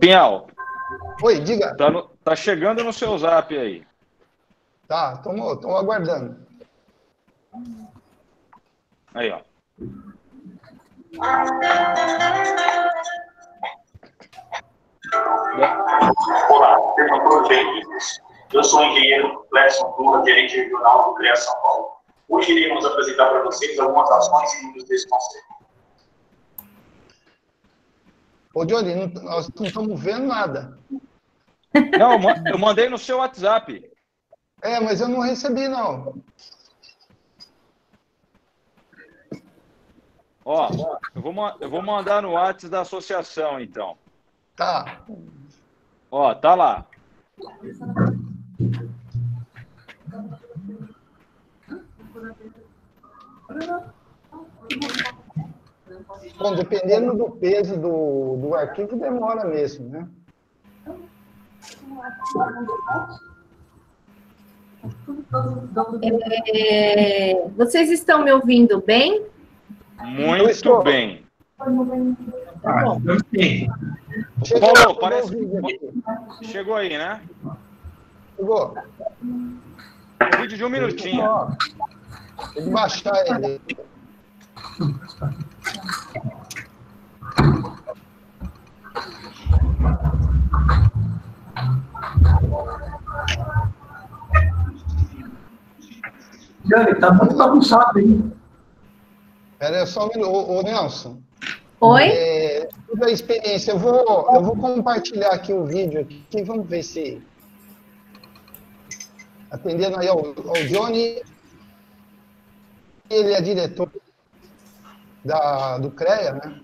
Pinhal, Oi, diga. tá chegando no seu zap aí. Tá, tô aguardando. Aí, ó. Olá, perguntou Feliz. Eu sou o engenheiro Clesson Turra, gerente regional do CREA São Paulo. Hoje iremos apresentar para vocês algumas ações e números desse conceito. Ô, Johnny, nós não estamos vendo nada. Não, eu mandei no seu WhatsApp. Mas eu não recebi, não. Ó, eu vou mandar no WhatsApp da associação, então. Tá. Ó, tá lá. Bom, dependendo do peso do arquivo, demora mesmo, né? Vocês estão me ouvindo bem? Muito bem. Tá bom. Paulo, parece que chegou aí, né? Chegou. Vídeo de um minutinho. Tem que baixar ele. Tá muito bagunçado aí. Espera só um minuto. Ô, Nelson. Oi? Toda a experiência. Eu vou compartilhar aqui o vídeo aqui. Vamos ver se... Atendendo aí ao Johnny. Ele é diretor do CREA, né?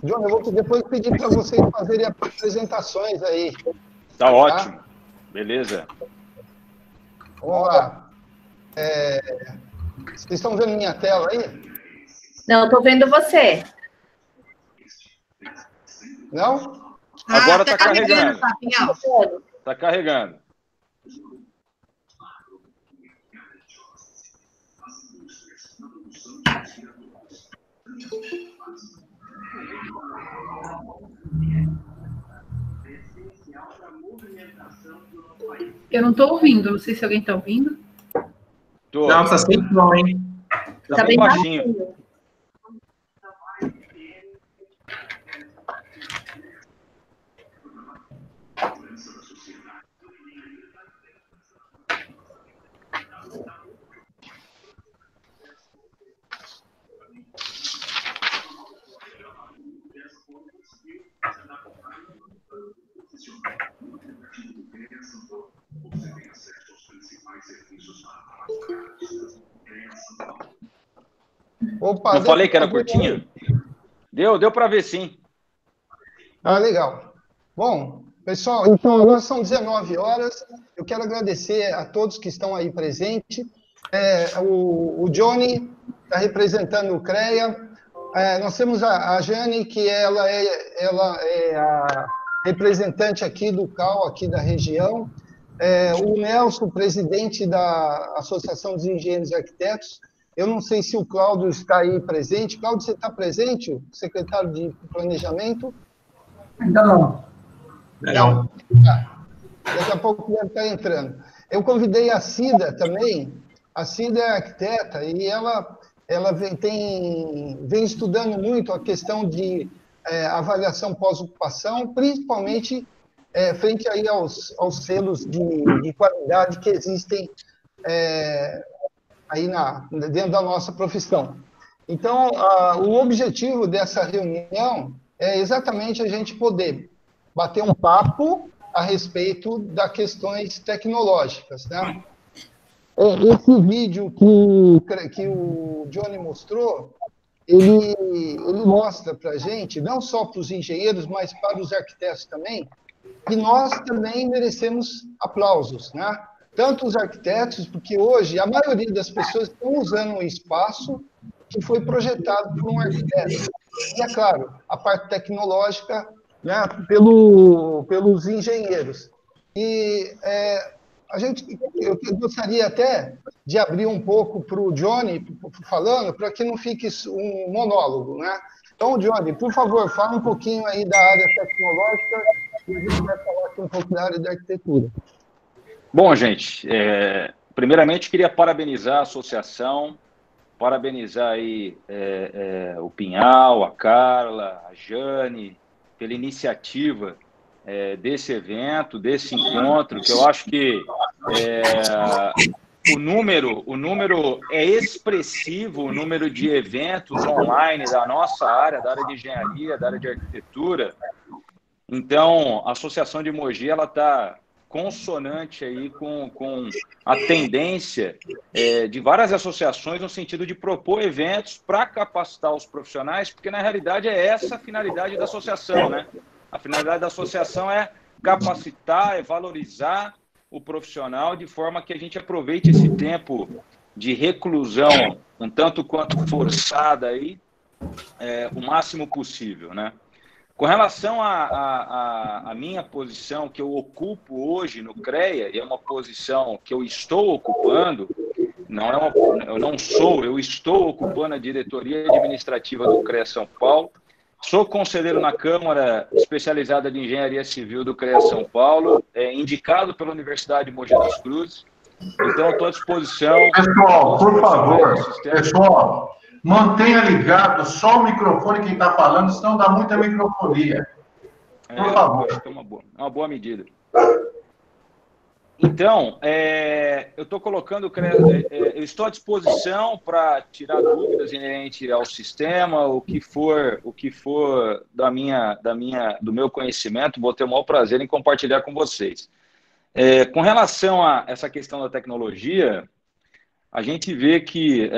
Johnny, eu vou depois pedir para vocês fazerem apresentações aí. Tá ótimo. Beleza. Vamos lá. Vocês estão vendo minha tela aí? Não, estou vendo você. Não? Agora tá carregando. Tá, tá carregando. Eu não estou ouvindo, não sei se alguém está ouvindo. Tô. Não, tá sempre bom, hein? Tá bem baixinho. Opa, eu falei que era curtinho? Deu para ver, sim. Legal. Bom, pessoal, então agora são 19 horas. Eu quero agradecer a todos que estão aí presentes. O Johnny está representando o CREA. Nós temos a Jane, que ela é a representante aqui do CAU, aqui da região. O Nelson, presidente da Associação dos Engenheiros e Arquitetos. Eu não sei se o Cláudio está aí presente. Cláudio, você está presente? O secretário de Planejamento? Ainda não. Não. Daqui a pouco deve estar entrando. Eu convidei a Cida também. A Cida é arquiteta e ela vem estudando muito a questão de avaliação pós-ocupação, principalmente frente aí aos selos de qualidade que existem aí dentro da nossa profissão. Então, o objetivo dessa reunião é exatamente a gente poder bater um papo a respeito das questões tecnológicas, né? Esse vídeo que o Johnny mostrou, ele mostra para a gente, não só para os engenheiros, mas para os arquitetos também, que nós também merecemos aplausos, né? Tanto os arquitetos, porque hoje a maioria das pessoas estão usando um espaço que foi projetado por um arquiteto. E, é claro, a parte tecnológica, né, pelos engenheiros. E eu gostaria até de abrir um pouco para o Johnny falando, para que não fique um monólogo, né? Então, Johnny, por favor, fala um pouquinho aí da área tecnológica e a gente vai falar aqui um pouco da área da arquitetura. Bom, gente, primeiramente queria parabenizar a associação, parabenizar aí o Pinhal, a Carla, a Jane, pela iniciativa desse evento, desse encontro, que eu acho que o número é expressivo, o número de eventos online da nossa área, da área de engenharia, da área de arquitetura. Então, a Associação de Mogi, ela está consonante aí com a tendência de várias associações no sentido de propor eventos para capacitar os profissionais, porque na realidade é essa a finalidade da associação, né? A finalidade da associação é capacitar, é valorizar o profissional de forma que a gente aproveite esse tempo de reclusão um tanto quanto forçada aí, o máximo possível, né? Com relação à minha posição que eu ocupo hoje no CREA, e é uma posição que eu estou ocupando, eu estou ocupando a diretoria administrativa do CREA São Paulo, sou conselheiro na Câmara especializada de Engenharia Civil do CREA São Paulo, indicado pela Universidade de Mogi das Cruzes, então estou à disposição... Pessoal, por favor, pessoal, mantenha ligado só o microfone quem está falando, senão dá muita microfonia. Por favor. Acho que é uma boa medida. Então, eu estou colocando, eu estou à disposição para tirar dúvidas inerentes ao sistema, o que for do meu conhecimento, vou ter o maior prazer em compartilhar com vocês. Com relação a essa questão da tecnologia, a gente vê que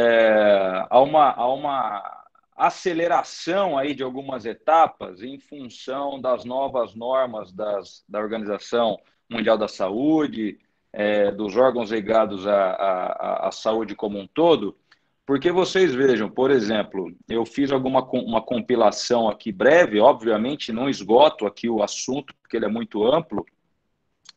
há uma aceleração aí de algumas etapas em função das novas normas da Organização Mundial da Saúde, dos órgãos ligados à saúde como um todo, porque vocês vejam, por exemplo, eu fiz uma compilação aqui breve, obviamente não esgoto aqui o assunto, porque ele é muito amplo,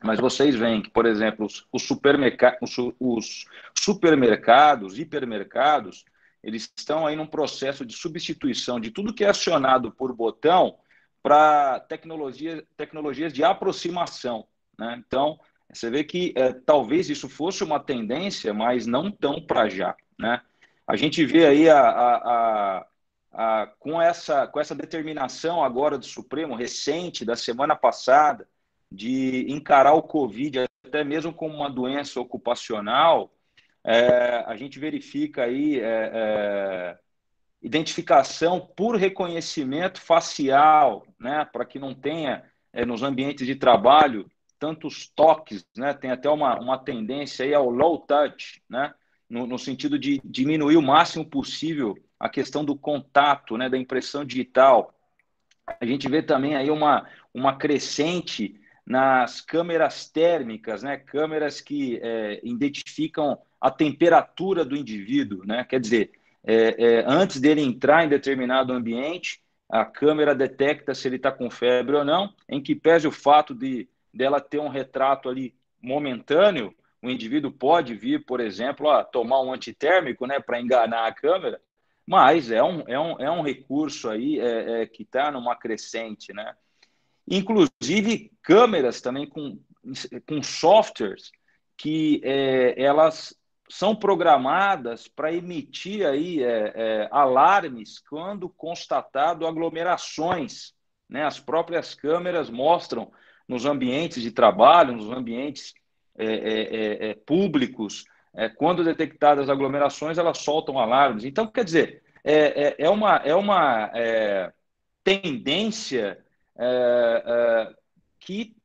mas vocês veem que, por exemplo, os supermercados, hipermercados, eles estão aí num processo de substituição de tudo que é acionado por botão para tecnologias de aproximação, né? Então, você vê que talvez isso fosse uma tendência, mas não tão para já, né? A gente vê aí com essa determinação agora do Supremo, recente, da semana passada, de encarar o Covid até mesmo como uma doença ocupacional, a gente verifica aí identificação por reconhecimento facial, né, para que não tenha nos ambientes de trabalho tantos toques, né, tem até uma tendência aí ao low touch, né, no sentido de diminuir o máximo possível a questão do contato, né, da impressão digital. A gente vê também aí uma crescente nas câmeras térmicas, né? Câmeras que identificam a temperatura do indivíduo, né? Quer dizer, antes dele entrar em determinado ambiente, a câmera detecta se ele está com febre ou não, em que pese o fato dela ter um retrato ali momentâneo, o indivíduo pode vir, por exemplo, a tomar um antitérmico, né, para enganar a câmera, mas é um recurso aí que está numa crescente, né? Inclusive câmeras também com softwares que elas são programadas para emitir aí alarmes quando constatado aglomerações, né? As próprias câmeras mostram nos ambientes de trabalho, nos ambientes públicos, quando detectadas aglomerações, elas soltam alarmes. Então, quer dizer, é uma tendência que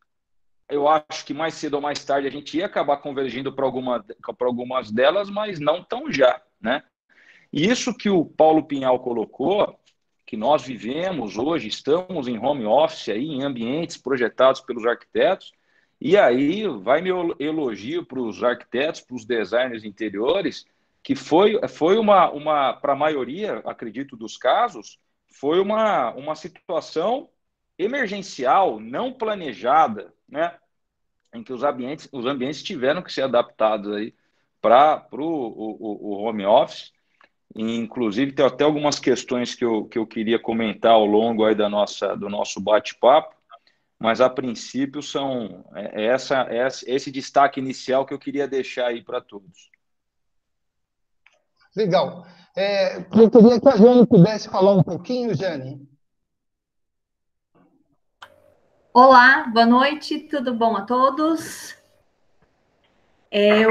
eu acho que mais cedo ou mais tarde a gente ia acabar convergindo para algumas delas, mas não tão já, né? E isso que o Paulo Pinhal colocou, que nós vivemos hoje, estamos em home office, aí, em ambientes projetados pelos arquitetos, e aí vai meu elogio para os arquitetos, para os designers interiores, que foi para a maioria, acredito, dos casos, foi uma situação emergencial, não planejada, né? Em que os ambientes tiveram que ser adaptados aí para o home office. E, inclusive, tem até algumas questões que eu queria comentar ao longo aí do nosso bate-papo, mas, a princípio, esse destaque inicial que eu queria deixar aí para todos. Legal. Eu queria que a Jane pudesse falar um pouquinho, Jane. Olá, boa noite, tudo bom a todos?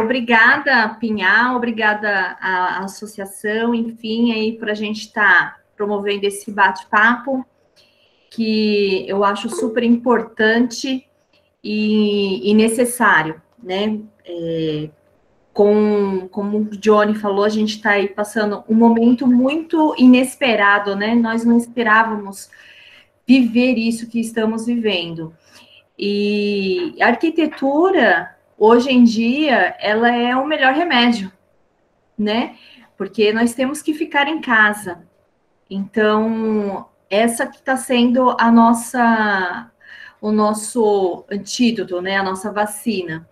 Obrigada, Pinhal, obrigada à associação, enfim, aí por a gente estar promovendo esse bate-papo, que eu acho super importante e necessário, né? Como o Johnny falou, a gente está aí passando um momento muito inesperado, né? Nós não esperávamos viver isso que estamos vivendo. E a arquitetura, hoje em dia, ela é o melhor remédio, né? Porque nós temos que ficar em casa. Então, essa que está sendo o nosso antídoto, né? A nossa vacina.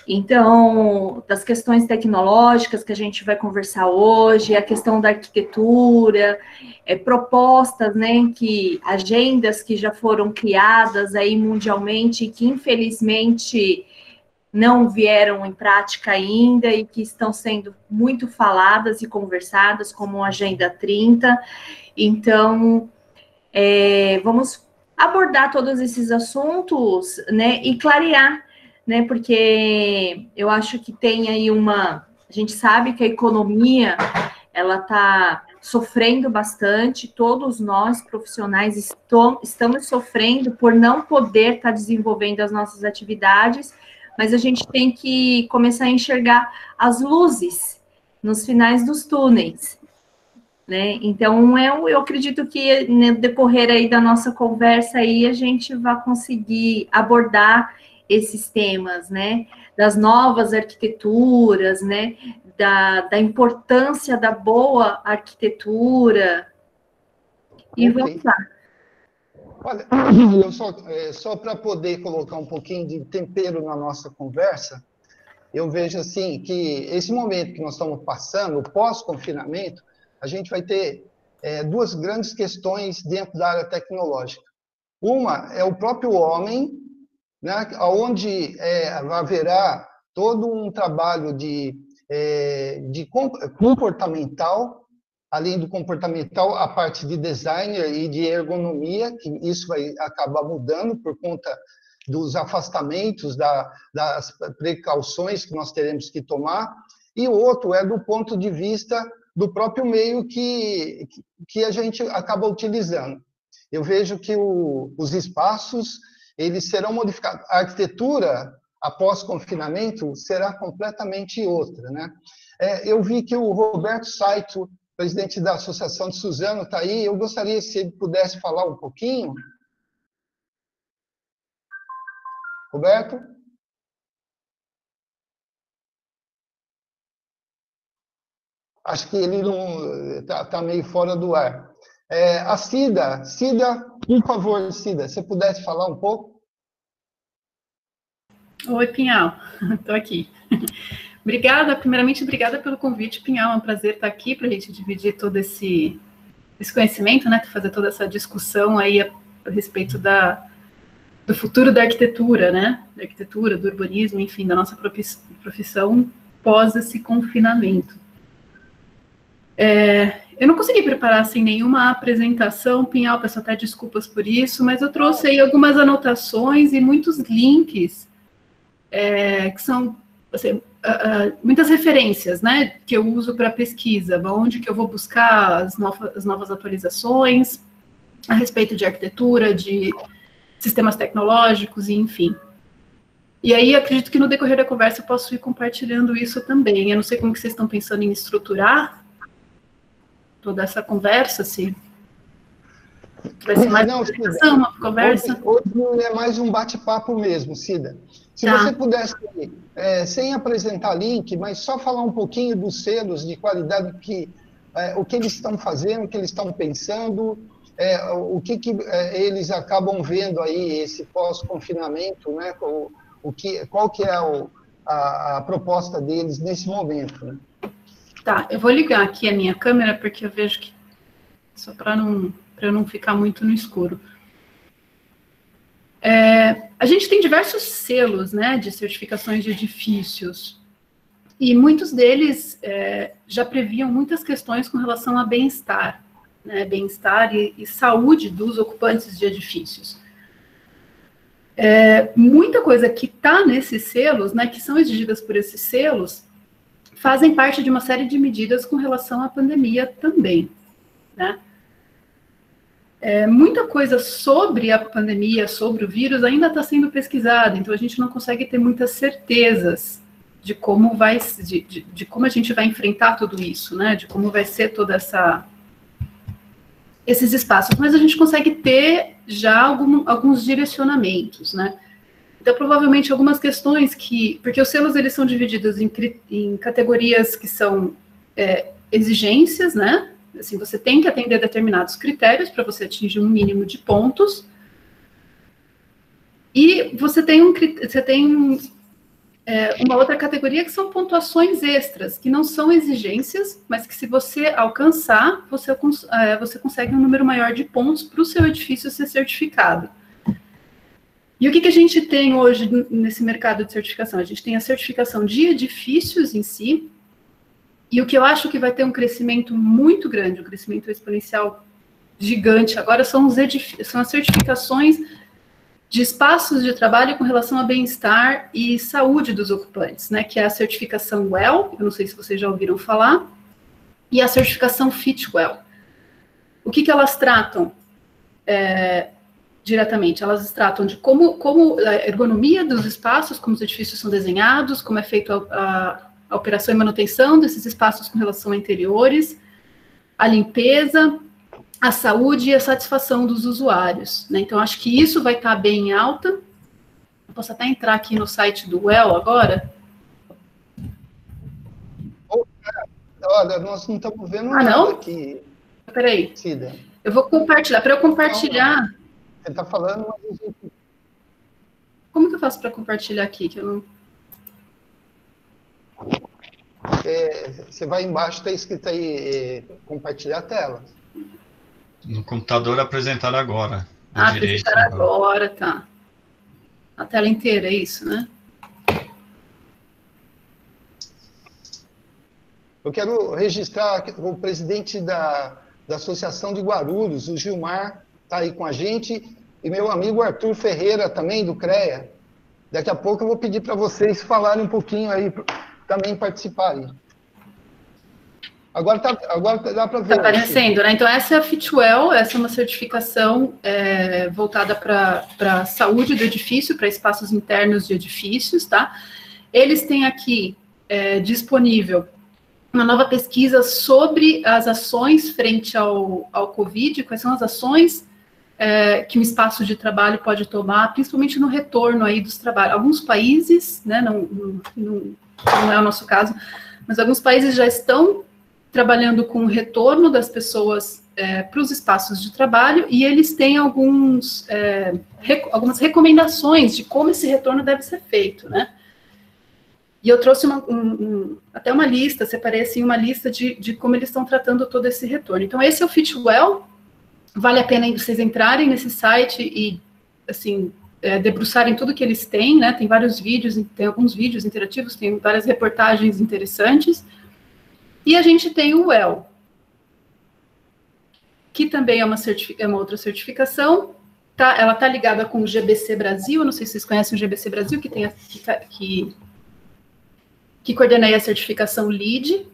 Então, das questões tecnológicas que a gente vai conversar hoje, a questão da arquitetura, propostas, né, agendas que já foram criadas aí mundialmente e que infelizmente não vieram em prática ainda e que estão sendo muito faladas e conversadas, como a Agenda 30. Então, vamos abordar todos esses assuntos, né, e clarear, né, porque eu acho que tem aí a gente sabe que a economia, ela está sofrendo bastante, todos nós, profissionais, estamos sofrendo por não poder estar desenvolvendo as nossas atividades, mas a gente tem que começar a enxergar as luzes nos finais dos túneis, né? Então, eu acredito que no decorrer aí da nossa conversa aí, a gente vai conseguir abordar esses temas, né, das novas arquiteturas, né, da importância da boa arquitetura, e vamos lá. Olha, eu só para poder colocar um pouquinho de tempero na nossa conversa, eu vejo assim que esse momento que nós estamos passando, o pós-confinamento, a gente vai ter duas grandes questões dentro da área tecnológica. Uma é o próprio homem, né, onde haverá todo um trabalho de comportamental, além do comportamental, a parte de designer e de ergonomia, que isso vai acabar mudando por conta dos afastamentos, das precauções que nós teremos que tomar, e o outro é do ponto de vista do próprio meio que a gente acaba utilizando. Eu vejo que os espaços eles serão modificados. A arquitetura, após confinamento, será completamente outra, né? Eu vi que o Roberto Saito, presidente da Associação de Suzano, está aí. Eu gostaria, se ele pudesse falar um pouquinho. Roberto? Acho que ele não está meio fora do ar. A Cida, por favor, Cida, se pudesse falar um pouco. Oi, Pinhal, estou aqui. Primeiramente, obrigada pelo convite, Pinhal, é um prazer estar aqui para a gente dividir todo esse conhecimento, né, fazer toda essa discussão aí a respeito do futuro da arquitetura, né, da arquitetura, do urbanismo, enfim, da nossa profissão pós esse confinamento. Eu não consegui preparar assim, nenhuma apresentação, Pinhal, peço até desculpas por isso, mas eu trouxe aí algumas anotações e muitos links, que são assim, muitas referências, né, que eu uso para pesquisa, onde que eu vou buscar as novas atualizações a respeito de arquitetura, de sistemas tecnológicos, e enfim. E aí, acredito que no decorrer da conversa eu posso ir compartilhando isso também. Eu não sei como que vocês estão pensando em estruturar toda essa conversa, se vai ser mais uma conversa. Hoje é mais um bate-papo mesmo, Cida. Se você pudesse, sem apresentar link, mas só falar um pouquinho dos selos de qualidade, o que eles estão fazendo, o que eles estão pensando, o que eles acabam vendo aí, esse pós-confinamento, né? Qual que é a proposta deles nesse momento, né? Tá, eu vou ligar aqui a minha câmera, porque eu vejo que... Só para eu não ficar muito no escuro. A gente tem diversos selos, né, de certificações de edifícios. E muitos deles já previam muitas questões com relação a bem-estar, né, bem-estar e saúde dos ocupantes de edifícios. Muita coisa que está nesses selos, né, que são exigidas por esses selos, fazem parte de uma série de medidas com relação à pandemia também, né? Muita coisa sobre a pandemia, sobre o vírus, ainda está sendo pesquisada, então a gente não consegue ter muitas certezas de como de como a gente vai enfrentar tudo isso, né? De como vai ser toda esses espaços, mas a gente consegue ter já alguns direcionamentos, né? Então, provavelmente, algumas questões porque os selos, eles são divididos em categorias que são exigências, né? Assim, você tem que atender determinados critérios para você atingir um mínimo de pontos. E você tem uma outra categoria que são pontuações extras, que não são exigências, mas que se você alcançar, você consegue um número maior de pontos para o seu edifício ser certificado. E o que a gente tem hoje nesse mercado de certificação? A gente tem a certificação de edifícios em si, e o que eu acho que vai ter um crescimento muito grande, um crescimento exponencial gigante agora, são as certificações de espaços de trabalho com relação a bem-estar e saúde dos ocupantes, né? Que é a certificação WELL, eu não sei se vocês já ouviram falar, e a certificação Fitwel. O que elas tratam? Diretamente, elas tratam de como a ergonomia dos espaços, como os edifícios são desenhados, como é feita a operação e manutenção desses espaços com relação a interiores, a limpeza, a saúde e a satisfação dos usuários, né? Então, acho que isso vai estar bem alta. Eu posso até entrar aqui no site do WELL agora. Olha, nós não estamos vendo nada aqui. Peraí. Cida. Eu vou compartilhar. Para eu compartilhar... Você está falando, mas a gente... Como que eu faço para compartilhar aqui? Que eu não... Você vai embaixo, está escrito aí, compartilhar a tela. No computador apresentar agora. Apresentar agora, tá. A tela inteira, é isso, né? Eu quero registrar o presidente da Associação de Guarulhos, o Gilmar, está aí com a gente, e meu amigo Arthur Ferreira, também, do CREA. Daqui a pouco eu vou pedir para vocês falarem um pouquinho aí, também participarem. Agora dá para ver. Está aparecendo, né? Então, essa é a Fitwel, essa é uma certificação voltada para a saúde do edifício, para espaços internos de edifícios, tá? Eles têm aqui disponível uma nova pesquisa sobre as ações frente ao Covid, quais são as ações que o espaço de trabalho pode tomar, principalmente no retorno aí dos trabalhos. Alguns países, né, não é o nosso caso, mas alguns países já estão trabalhando com o retorno das pessoas para os espaços de trabalho, e eles têm algumas recomendações de como esse retorno deve ser feito, né? E eu trouxe até uma lista, separei assim uma lista de como eles estão tratando todo esse retorno. Então, esse é o Fitwel. Vale a pena vocês entrarem nesse site e, assim, debruçarem tudo que eles têm, né? Tem vários vídeos, tem alguns vídeos interativos, tem várias reportagens interessantes. E a gente tem o WELL, que também é uma outra certificação. Ela está ligada com o GBC Brasil, eu não sei se vocês conhecem o GBC Brasil, que coordenei a certificação LEED,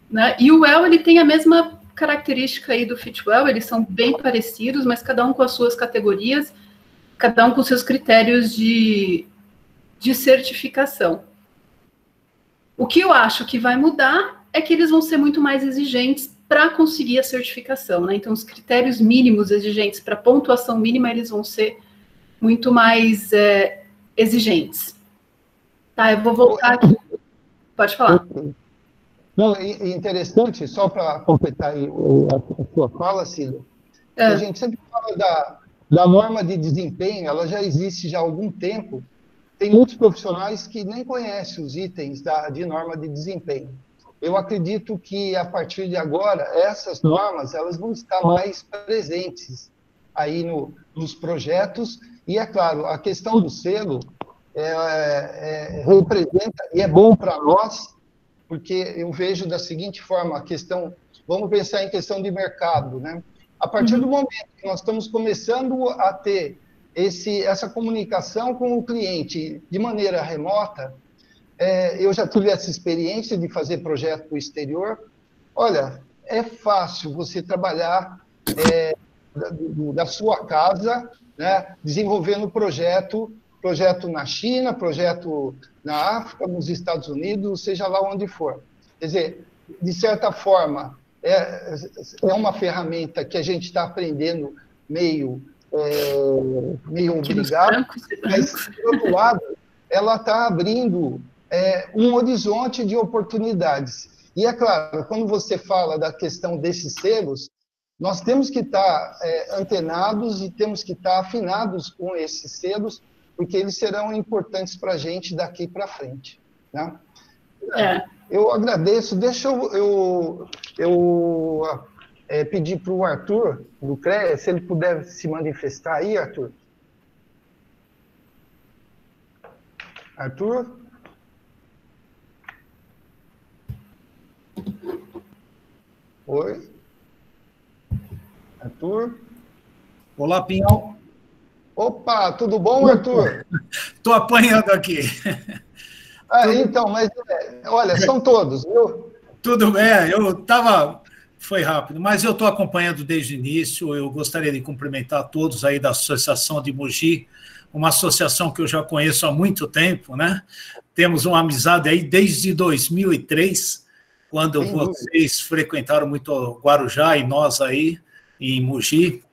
né? E o WELL, ele tem a mesma característica aí do Fitwel, eles são bem parecidos, mas cada um com as suas categorias, cada um com seus critérios de certificação. O que eu acho que vai mudar é que eles vão ser muito mais exigentes para conseguir a certificação, né? Então, os critérios mínimos exigentes para pontuação mínima, eles vão ser muito mais exigentes. Tá, eu vou voltar aqui. Pode falar. Não, interessante, só para completar aí a sua fala, Cida, a gente sempre fala da norma de desempenho, ela já existe já há algum tempo. Tem muitos profissionais que nem conhecem os itens de norma de desempenho. eu acredito que, a partir de agora, essas normas elas vão estar mais presentes aí nos projetos. E, é claro, a questão do selo representa, e é bom para nós, porque eu vejo da seguinte forma, a questão, vamos pensar em questão de mercado, né? A partir do momento que nós estamos começando a ter essa comunicação com o cliente de maneira remota, eu já tive essa experiência de fazer projeto para o exterior. Olha, é fácil você trabalhar da sua casa, né, desenvolvendo projeto na China, projeto na África, nos Estados Unidos, seja lá onde for. Quer dizer, de certa forma, é uma ferramenta que a gente está aprendendo meio obrigado, mas, por outro lado, ela está abrindo um horizonte de oportunidades. E, é claro, quando você fala da questão desses selos, nós temos que estar antenados e temos que estar afinados com esses selos, porque eles serão importantes para a gente daqui para frente, né? Eu agradeço. Deixa eu pedir para o Arthur, do CREA, se ele puder se manifestar aí, Arthur. Arthur? Oi? Arthur? Olá, Pinhal. Opa, tudo bom, Arthur? Estou apanhando aqui. Então, mas olha, são todos, viu? Tudo bem, eu estava... Foi rápido, mas eu estou acompanhando desde o início. Eu gostaria de cumprimentar todos aí da Associação de Mogi, uma associação que eu já conheço há muito tempo, né? Temos uma amizade aí desde 2003, quando vocês frequentaram muito o Guarujá e nós aí em Mogi.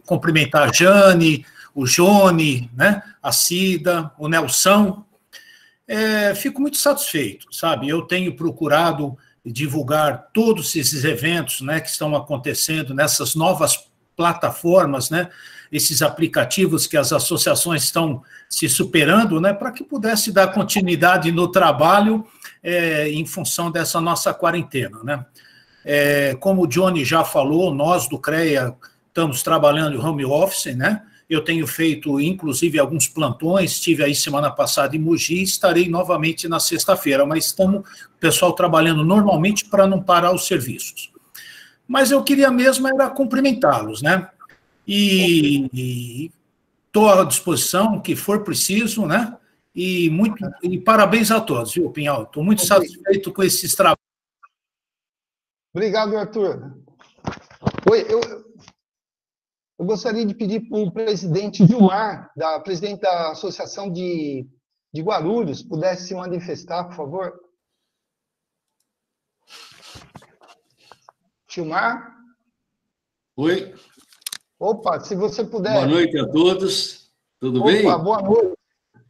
Cumprimentar a Jane, o Johnny, né? A Cida, o Nelson. Fico muito satisfeito, sabe? Eu tenho procurado divulgar todos esses eventos, né, que estão acontecendo nessas novas plataformas, né, esses aplicativos que as associações estão se superando, né, para que pudesse dar continuidade no trabalho em função dessa nossa quarentena, né. Como o Johnny já falou, nós do CREA estamos trabalhando em home office, né. Eu tenho feito, inclusive, alguns plantões, estive aí semana passada em Mogi, estarei novamente na sexta-feira, mas estamos, o pessoal trabalhando normalmente para não parar os serviços. Mas eu queria mesmo era cumprimentá-los, né? E estou à disposição, que for preciso, né? E parabéns a todos, viu, Pinhal? Estou muito satisfeito com esses trabalhos. Obrigado, Arthur. Oi, eu gostaria de pedir para o presidente Gilmar, presidente da Associação de Guarulhos, pudesse se manifestar, por favor. Gilmar? Oi. Opa, se você puder... Boa noite a todos. Tudo bem? Opa, boa noite.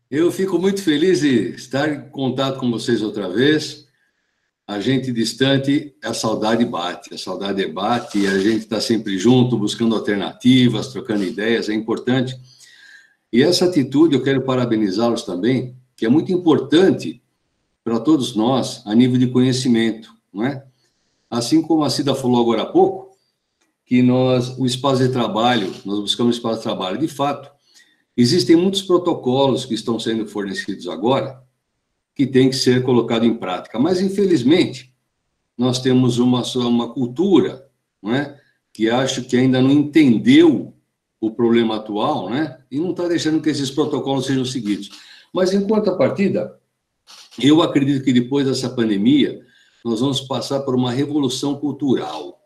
Eu fico muito feliz de estar em contato com vocês outra vez. A gente distante, a saudade bate, e a gente está sempre junto, buscando alternativas, trocando ideias, é importante. E essa atitude, eu quero parabenizá-los também, que é muito importante para todos nós, a nível de conhecimento, não é? Assim como a Cida falou agora há pouco, que o espaço de trabalho, nós buscamos espaço de trabalho. De fato, existem muitos protocolos que estão sendo fornecidos agora, que tem que ser colocado em prática. Mas, infelizmente, nós temos uma cultura, não é? Que acho que ainda não entendeu o problema atual, né? E não está deixando que esses protocolos sejam seguidos. Mas, em contrapartida, eu acredito que depois dessa pandemia, nós vamos passar por uma revolução cultural.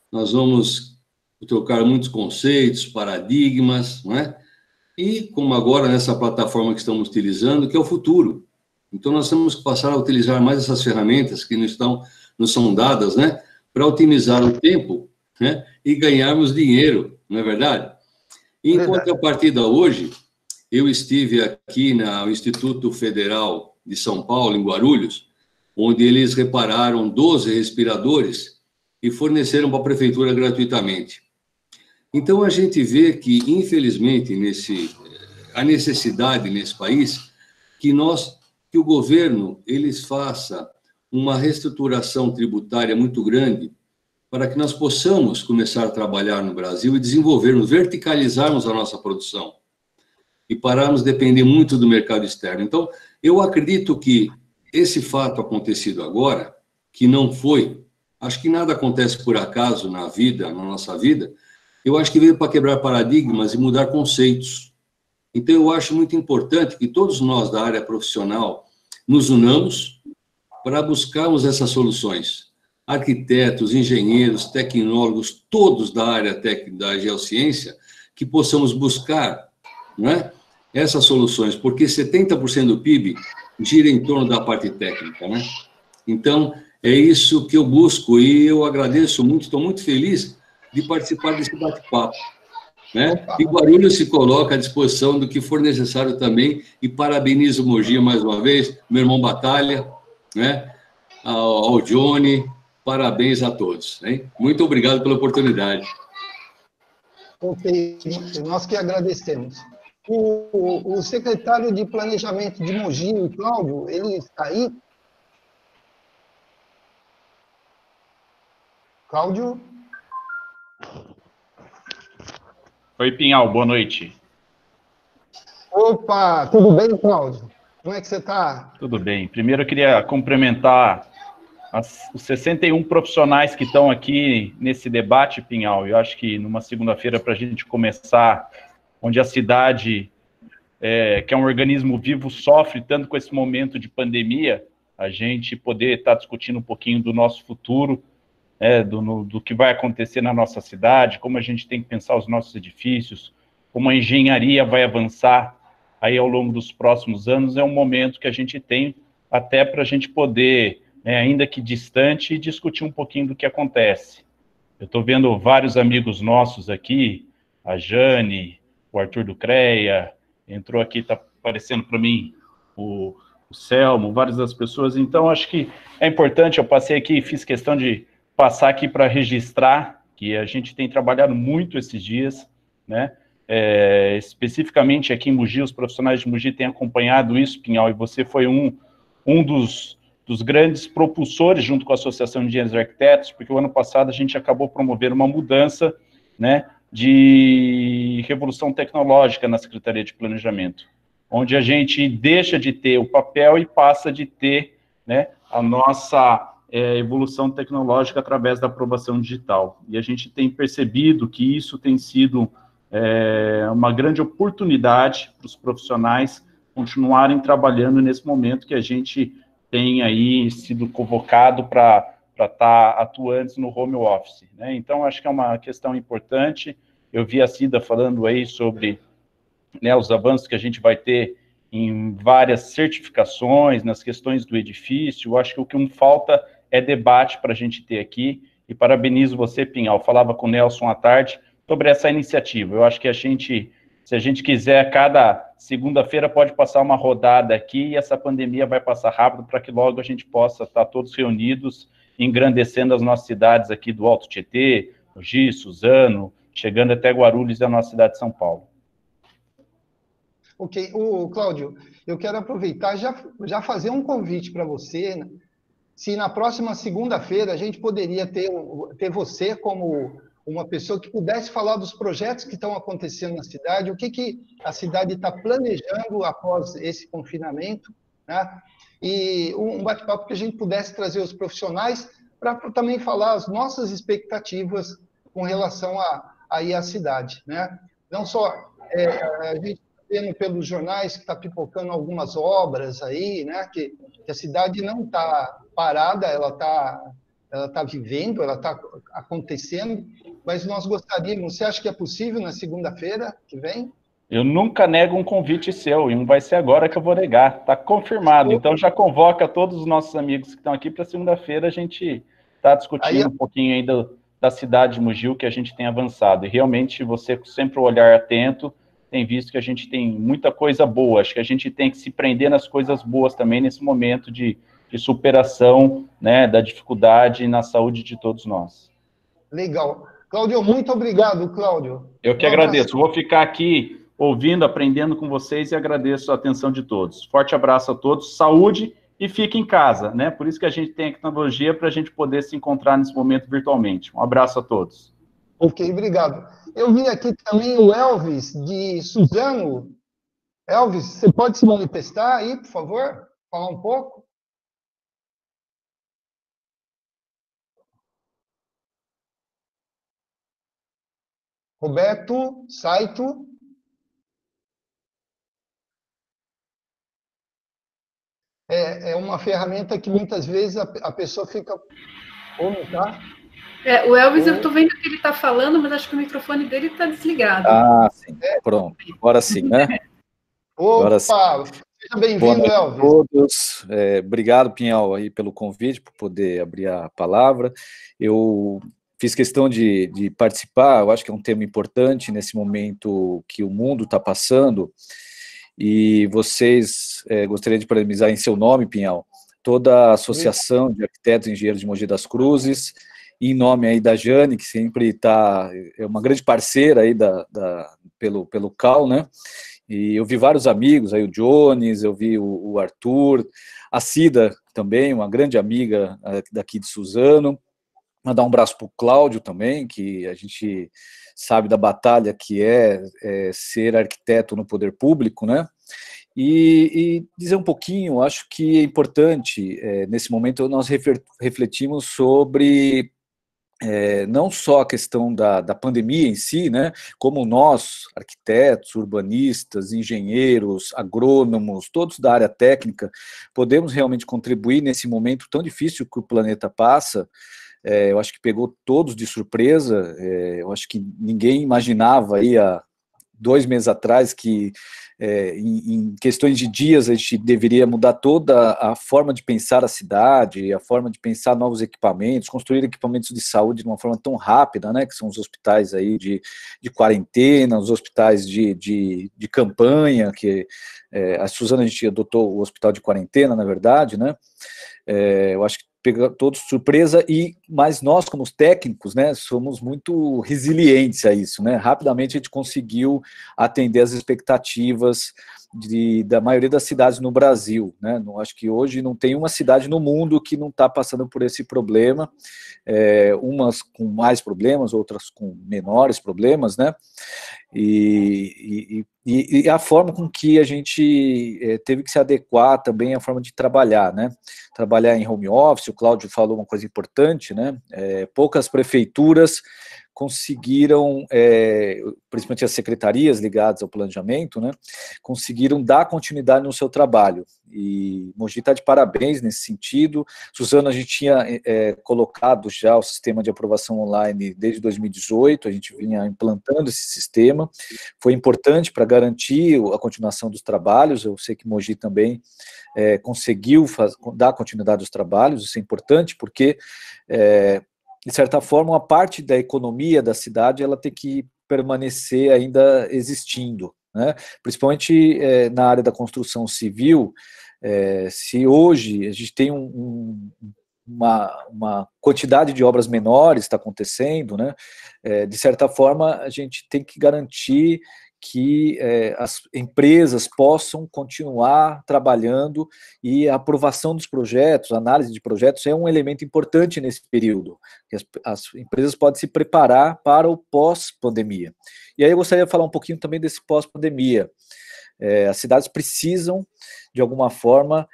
Nós vamos trocar muitos conceitos, paradigmas, não é? E, como agora nessa plataforma que estamos utilizando, que é o futuro. Então, nós temos que passar a utilizar mais essas ferramentas que nos são dadas, né, para otimizar o tempo, né, e ganharmos dinheiro, não é verdade? E, em contrapartida, hoje, eu estive aqui no Instituto Federal de São Paulo, em Guarulhos, onde eles repararam 12 respiradores e forneceram para a prefeitura gratuitamente. Então, a gente vê que, infelizmente, a necessidade nesse país que o governo faça uma reestruturação tributária muito grande para que nós possamos começar a trabalhar no Brasil e desenvolvermos, verticalizarmos a nossa produção e pararmos de depender muito do mercado externo. Então, eu acredito que esse fato acontecido agora, que não foi, acho que nada acontece por acaso na vida, na nossa vida, eu acho que veio para quebrar paradigmas e mudar conceitos. Então, eu acho muito importante que todos nós da área profissional nos unamos para buscarmos essas soluções. Arquitetos, engenheiros, tecnólogos, todos da área técnica da geociência, que possamos buscar, né, essas soluções, porque 70% do PIB gira em torno da parte técnica, né? Então, é isso que eu busco e eu agradeço muito, estou muito feliz de participar desse bate-papo, né? E Guarulhos se coloca à disposição do que for necessário também e parabenizo o Mogi mais uma vez, meu irmão Batalha, né? Ao Johnny, parabéns a todos, hein? Muito obrigado pela oportunidade. Ok, nós que agradecemos. O secretário de Planejamento de Mogi, o Cláudio, ele está aí? Cláudio? Oi, Pinhal, boa noite. Opa, tudo bem, Cláudio? Como é que você está? Tudo bem. Primeiro eu queria cumprimentar os 61 profissionais que estão aqui nesse debate, Pinhal. Eu acho que numa segunda-feira, para a gente começar, onde a cidade, que é um organismo vivo, sofre tanto com esse momento de pandemia, a gente poder estar discutindo um pouquinho do nosso futuro, do que vai acontecer na nossa cidade, como a gente tem que pensar os nossos edifícios, como a engenharia vai avançar aí ao longo dos próximos anos, é um momento que a gente tem até para a gente poder, ainda que distante, discutir um pouquinho do que acontece. Eu estou vendo vários amigos nossos aqui, a Jane, o Arthur do CREA, entrou aqui, está aparecendo para mim o Selmo, várias das pessoas, então acho que é importante, eu passei aqui, fiz questão de passar aqui para registrar, que a gente tem trabalhado muito esses dias, né, especificamente aqui em Mogi, os profissionais de Mogi têm acompanhado isso, Pinhal, e você foi um dos grandes propulsores, junto com a Associação de Engenheiros e Arquitetos, porque o ano passado a gente acabou promovendo uma mudança, né, de revolução tecnológica na Secretaria de Planejamento, onde a gente deixa de ter o papel e passa de ter, né, a nossa evolução tecnológica através da aprovação digital. E a gente tem percebido que isso tem sido uma grande oportunidade para os profissionais continuarem trabalhando nesse momento que a gente tem aí sido convocado para estar atuantes no home office, né? Então, acho que é uma questão importante. Eu vi a Cida falando aí sobre, né, os avanços que a gente vai ter em várias certificações, nas questões do edifício. Eu acho que o que falta é debate para a gente ter aqui, e parabenizo você, Pinhal, falava com o Nelson à tarde sobre essa iniciativa. Eu acho que se a gente quiser, cada segunda-feira pode passar uma rodada aqui, e essa pandemia vai passar rápido para que logo a gente possa estar todos reunidos, engrandecendo as nossas cidades aqui do Alto Tietê, Mogi, Suzano, chegando até Guarulhos e a nossa cidade de São Paulo. Ok, Cláudio, eu quero aproveitar e já fazer um convite para você, né? Se na próxima segunda-feira a gente poderia ter você como uma pessoa que pudesse falar dos projetos que estão acontecendo na cidade, o que a cidade está planejando após esse confinamento, né? E um bate-papo que a gente pudesse trazer os profissionais para também falar as nossas expectativas com relação aí à cidade, né? Não só a gente vendo pelos jornais que está pipocando algumas obras aí, né? Que a cidade não está parada, ela está vivendo, ela está acontecendo, mas nós gostaríamos, você acha que é possível na segunda-feira que vem? Eu nunca nego um convite seu, e não vai ser agora que eu vou negar, está confirmado. Então já convoca todos os nossos amigos que estão aqui para segunda-feira, a gente está discutindo um pouquinho aí da cidade de Mogi, que a gente tem avançado. E realmente você sempre um olhar atento, tem visto que a gente tem muita coisa boa. Acho que a gente tem que se prender nas coisas boas também nesse momento de superação, né, da dificuldade na saúde de todos nós. Legal. Cláudio, muito obrigado, Cláudio. Eu que agradeço. Vou ficar aqui ouvindo, aprendendo com vocês e agradeço a atenção de todos. Forte abraço a todos, saúde e fique em casa, né? Por isso que a gente tem a tecnologia para a gente poder se encontrar nesse momento virtualmente. Um abraço a todos. Ok, obrigado. Eu vi aqui também o Elvis, de Suzano. Elvis, você pode se manifestar aí, por favor? Falar um pouco? Roberto Saito. É uma ferramenta que muitas vezes a pessoa fica... Ou não tá? O Elvis, eu estou vendo que ele está falando, mas acho que o microfone dele está desligado. Ah, sim. Pronto. Agora sim, né? Opa! Seja bem-vindo, Elvis. A todos. Obrigado, Pinhal, aí, pelo convite, por poder abrir a palavra. Eu fiz questão de participar, eu acho que é um tema importante nesse momento que o mundo está passando, e vocês, gostaria de parabenizar em seu nome, Pinhal, toda a Associação de Arquitetos e Engenheiros de Mogi das Cruzes, em nome aí da Jane, que sempre é uma grande parceira aí pelo CAL, né? E eu vi vários amigos, aí o Jones, eu vi o Arthur, a Cida também, uma grande amiga daqui de Suzano. Mandar um abraço para o Cláudio também, que a gente sabe da batalha que é ser arquiteto no poder público, né? E dizer um pouquinho, acho que é importante, nesse momento nós refletimos sobre não só a questão da pandemia em si, né, como nós, arquitetos, urbanistas, engenheiros, agrônomos, todos da área técnica, podemos realmente contribuir nesse momento tão difícil que o planeta passa. Eu acho que pegou todos de surpresa, eu acho que ninguém imaginava aí há 2 meses atrás que em questões de dias a gente deveria mudar toda a forma de pensar a cidade, a forma de pensar novos equipamentos, construir equipamentos de saúde de uma forma tão rápida, né, que são os hospitais aí de quarentena, os hospitais de campanha, que a Suzano a gente adotou o hospital de quarentena, na verdade, né, eu acho que pegou todos de surpresa, mas nós, como os técnicos, né, somos muito resilientes a isso, né, rapidamente a gente conseguiu atender as expectativas da maioria das cidades no Brasil, né, acho que hoje não tem uma cidade no mundo que não está passando por esse problema, umas com mais problemas, outras com menores problemas, né, e a forma com que a gente teve que se adequar também à forma de trabalhar, né? Trabalhar em home office, o Cláudio falou uma coisa importante, né? Poucas prefeituras conseguiram, principalmente as secretarias ligadas ao planejamento, né? Conseguiram dar continuidade no seu trabalho. E Mogi está de parabéns nesse sentido. Suzano, a gente tinha colocado já o sistema de aprovação online desde 2018, a gente vinha implantando esse sistema, foi importante para garantir a continuação dos trabalhos. Eu sei que Mogi também conseguiu dar continuidade aos trabalhos, isso é importante porque, de certa forma, uma parte da economia da cidade ela tem que permanecer ainda existindo, né? Principalmente na área da construção civil. Se hoje a gente tem uma quantidade de obras menores está acontecendo, né? De certa forma, a gente tem que garantir que as empresas possam continuar trabalhando, e a aprovação dos projetos, a análise de projetos é um elemento importante nesse período. As empresas podem se preparar para o pós-pandemia. E aí eu gostaria de falar um pouquinho também desse pós-pandemia. As cidades precisam, de alguma forma,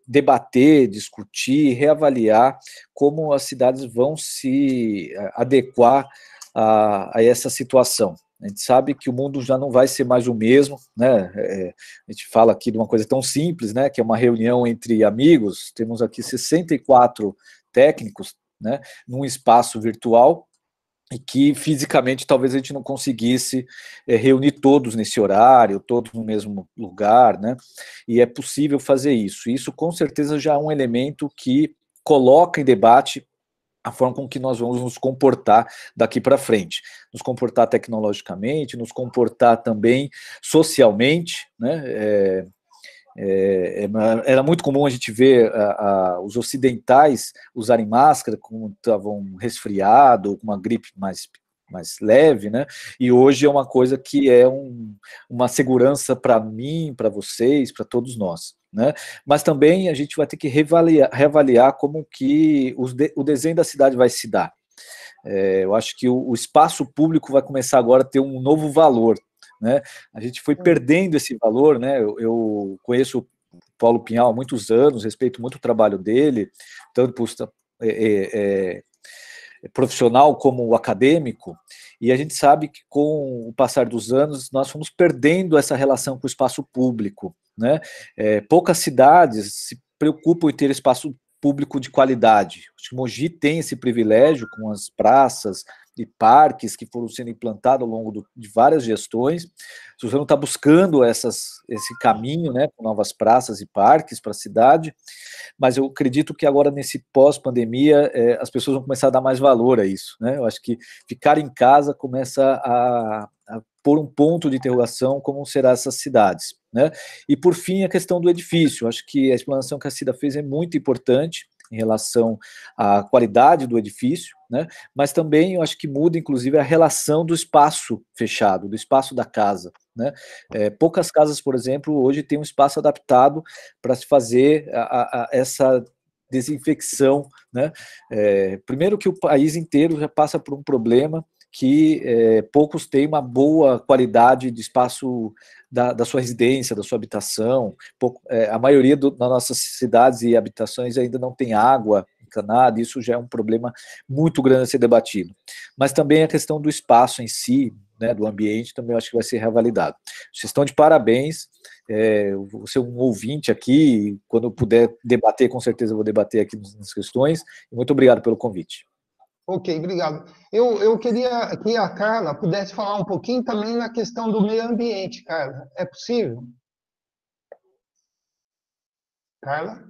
debater, discutir, reavaliar como as cidades vão se adequar a essa situação. A gente sabe que o mundo já não vai ser mais o mesmo, né? A gente fala aqui de uma coisa tão simples, né? Que é uma reunião entre amigos. Temos aqui 64 técnicos, né? Num espaço virtual, e que fisicamente talvez a gente não conseguisse reunir todos nesse horário, todos no mesmo lugar, né? E é possível fazer isso. Isso com certeza já é um elemento que coloca em debate a forma com que nós vamos nos comportar daqui para frente, nos comportar tecnologicamente, nos comportar também socialmente, né? Era muito comum a gente ver os ocidentais usarem máscara quando estavam resfriados, com uma gripe mais leve, né? E hoje é uma coisa que é uma segurança para mim, para vocês, para todos nós. né? Mas também a gente vai ter que reavaliar como que o desenho da cidade vai se dar. Eu acho que o espaço público vai começar agora a ter um novo valor, né? A gente foi perdendo esse valor, né? Eu conheço o Paulo Pinhal há muitos anos, respeito muito o trabalho dele, tanto por profissional como acadêmico, e a gente sabe que com o passar dos anos nós fomos perdendo essa relação com o espaço público, né? Poucas cidades se preocupam em ter espaço público de qualidade. Acho que Mogi tem esse privilégio com as praças e parques que foram sendo implantados ao longo de várias gestões. Suzano está buscando esse caminho, né, com novas praças e parques para a cidade, mas eu acredito que agora, nesse pós-pandemia, as pessoas vão começar a dar mais valor a isso, né? Eu acho que ficar em casa começa a pôr um ponto de interrogação como serão essas cidades, né? E, por fim, a questão do edifício. Eu acho que a explanação que a Cida fez é muito importante em relação à qualidade do edifício, né? Mas também eu acho que muda, inclusive, a relação do espaço fechado, do espaço da casa, né? Poucas casas, por exemplo, hoje têm um espaço adaptado para se fazer essa desinfecção, né? Primeiro que o país inteiro já passa por um problema que poucos têm uma boa qualidade de espaço da sua residência, da sua habitação. A maioria das nossas cidades e habitações ainda não tem água encanada, isso já é um problema muito grande a ser debatido. Mas também a questão do espaço em si, né, do ambiente, também eu acho que vai ser revalidado. Vocês estão de parabéns, vou ser um ouvinte aqui, quando eu puder debater, com certeza eu vou debater aqui nas questões, e muito obrigado pelo convite. Ok, obrigado. Eu queria que a Carla pudesse falar um pouquinho também na questão do meio ambiente, Carla. É possível? Carla?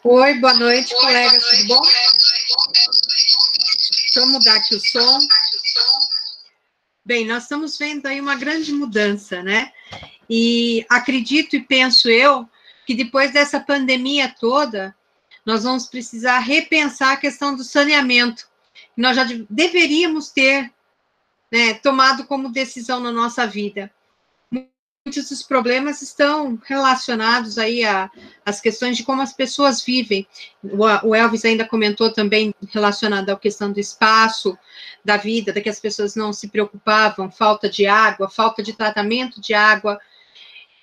Oi, boa noite, colegas, tudo bom? Deixa eu mudar aqui o som. Bem, nós estamos vendo aí uma grande mudança, né? E acredito e penso eu que depois dessa pandemia toda, nós vamos precisar repensar a questão do saneamento. Nós já deveríamos ter, né, tomado como decisão na nossa vida. Muitos dos problemas estão relacionados aí às questões de como as pessoas vivem. O Elvis ainda comentou também relacionado à questão do espaço, da vida, da que as pessoas não se preocupavam, falta de água, falta de tratamento de água.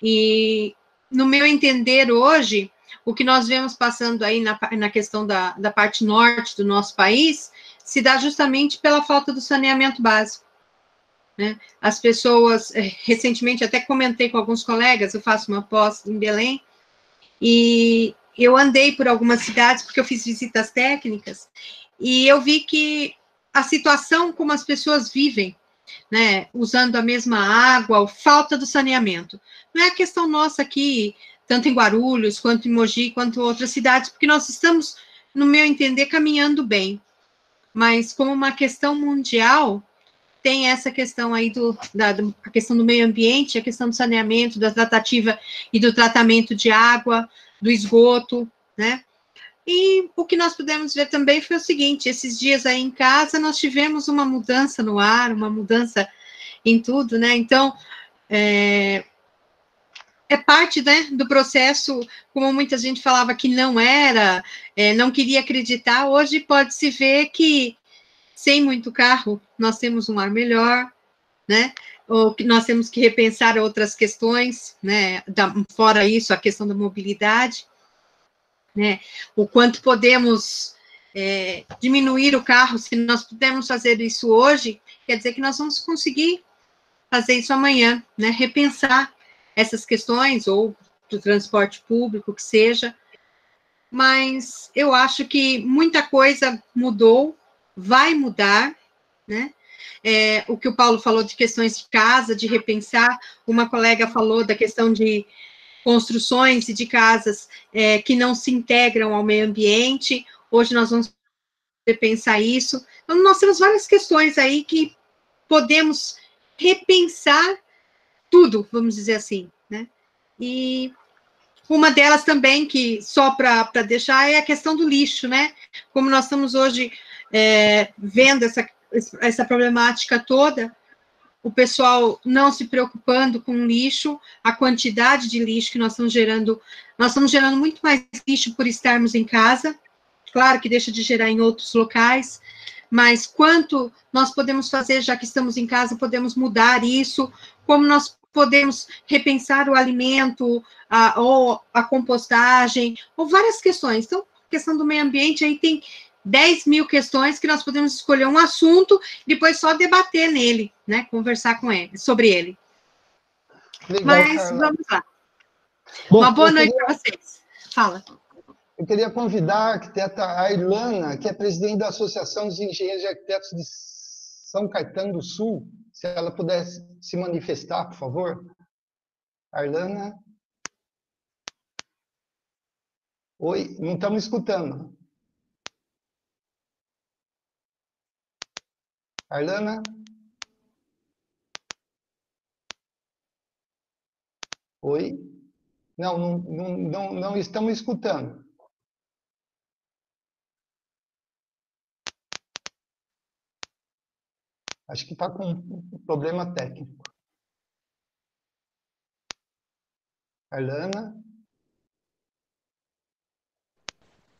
E, no meu entender, hoje, o que nós vemos passando aí na questão da parte norte do nosso país se dá justamente pela falta do saneamento básico, né? As pessoas, recentemente, até comentei com alguns colegas, eu faço uma pós em Belém, e eu andei por algumas cidades, porque eu fiz visitas técnicas, e eu vi que a situação como as pessoas vivem, né, usando a mesma água, falta do saneamento. Não é a questão nossa aqui, tanto em Guarulhos, quanto em Mogi, quanto em outras cidades, porque nós estamos, no meu entender, caminhando bem. Mas como uma questão mundial, tem essa questão aí a questão do meio ambiente, a questão do saneamento, da tratativa e do tratamento de água, do esgoto, né? E o que nós pudemos ver também foi o seguinte: esses dias aí em casa, nós tivemos uma mudança no ar, uma mudança em tudo, né? Então, é parte, né, do processo, como muita gente falava que não era, não queria acreditar, hoje pode-se ver que, sem muito carro, nós temos um ar melhor, né, ou que nós temos que repensar outras questões, né, fora isso, a questão da mobilidade, né, o quanto podemos diminuir o carro, se nós pudermos fazer isso hoje, quer dizer que nós vamos conseguir fazer isso amanhã, né, repensar essas questões, ou do transporte público, que seja, mas eu acho que muita coisa mudou, vai mudar, né? O que o Paulo falou de questões de casa, de repensar, uma colega falou da questão de construções e de casas que não se integram ao meio ambiente, hoje nós vamos repensar isso, então nós temos várias questões aí que podemos repensar tudo, vamos dizer assim, né? E uma delas também, que só para deixar, é a questão do lixo, né? Como nós estamos hoje vendo essa problemática toda, o pessoal não se preocupando com lixo, a quantidade de lixo que nós estamos gerando muito mais lixo por estarmos em casa, claro que deixa de gerar em outros locais, mas quanto nós podemos fazer, já que estamos em casa, podemos mudar isso, como nós podemos repensar o alimento, ou a compostagem, ou várias questões. Então, a questão do meio ambiente, aí tem 10 mil questões que nós podemos escolher um assunto e depois só debater nele, né? Conversar com ele, sobre ele. Legal, mas Carla, vamos lá. Bom, uma boa noite para vocês. Fala. Eu queria convidar a arquiteta Airlana, que é presidente da Associação dos Engenheiros e Arquitetos de São Caetano do Sul, se ela pudesse se manifestar, por favor. Airlana. Oi, não estamos escutando. Airlana? Oi? Não estamos escutando. Acho que está com um problema técnico. Airlana?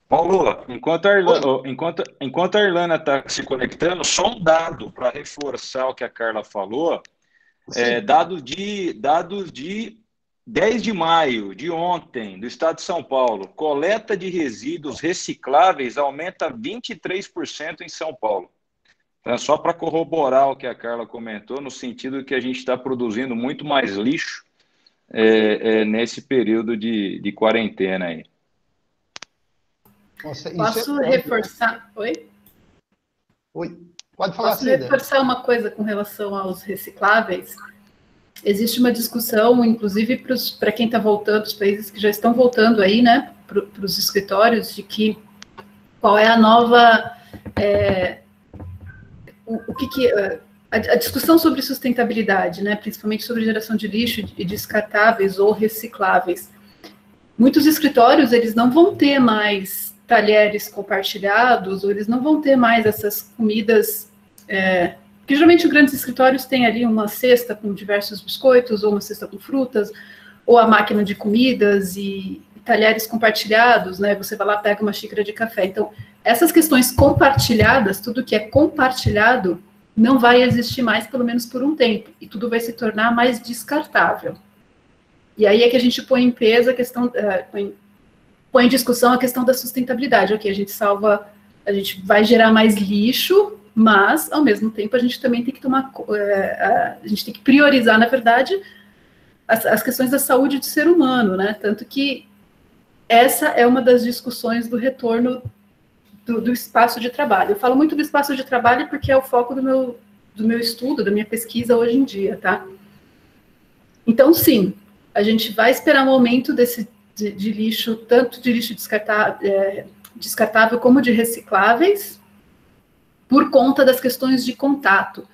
Paulo, enquanto a Irlana está se conectando, só um dado para reforçar o que a Carla falou, dados de 10 de maio, de ontem, do estado de São Paulo, coleta de resíduos recicláveis aumenta 23% em São Paulo. Então, só para corroborar o que a Carla comentou, no sentido que a gente está produzindo muito mais lixo nesse período de quarentena aí. Nossa, posso reforçar? Oi? Oi, pode falar. Posso reforçar uma coisa com relação aos recicláveis? Existe uma discussão, inclusive para quem está voltando, os países que já estão voltando aí, né, para os escritórios, de que qual é a nova... a discussão sobre sustentabilidade, né, principalmente sobre geração de lixo e descartáveis ou recicláveis. Muitos escritórios, eles não vão ter mais talheres compartilhados, ou eles não vão ter mais essas comidas, porque geralmente grandes escritórios têm ali uma cesta com diversos biscoitos, ou uma cesta com frutas, ou a máquina de comidas e talheres compartilhados, né, você vai lá, pega uma xícara de café. Então, essas questões compartilhadas, tudo que é compartilhado, não vai existir mais, pelo menos por um tempo, e tudo vai se tornar mais descartável. E aí é que a gente põe em peso a questão, põe em discussão a questão da sustentabilidade. Ok, a gente vai gerar mais lixo, mas, ao mesmo tempo, a gente também tem que a gente tem que priorizar, na verdade, as questões da saúde do ser humano, né? Tanto que essa é uma das discussões do retorno do espaço de trabalho. Eu falo muito do espaço de trabalho porque é o foco do meu estudo, da minha pesquisa hoje em dia, tá? Então, sim, a gente vai esperar um aumento de lixo, tanto de lixo descartável como de recicláveis, por conta das questões de contato.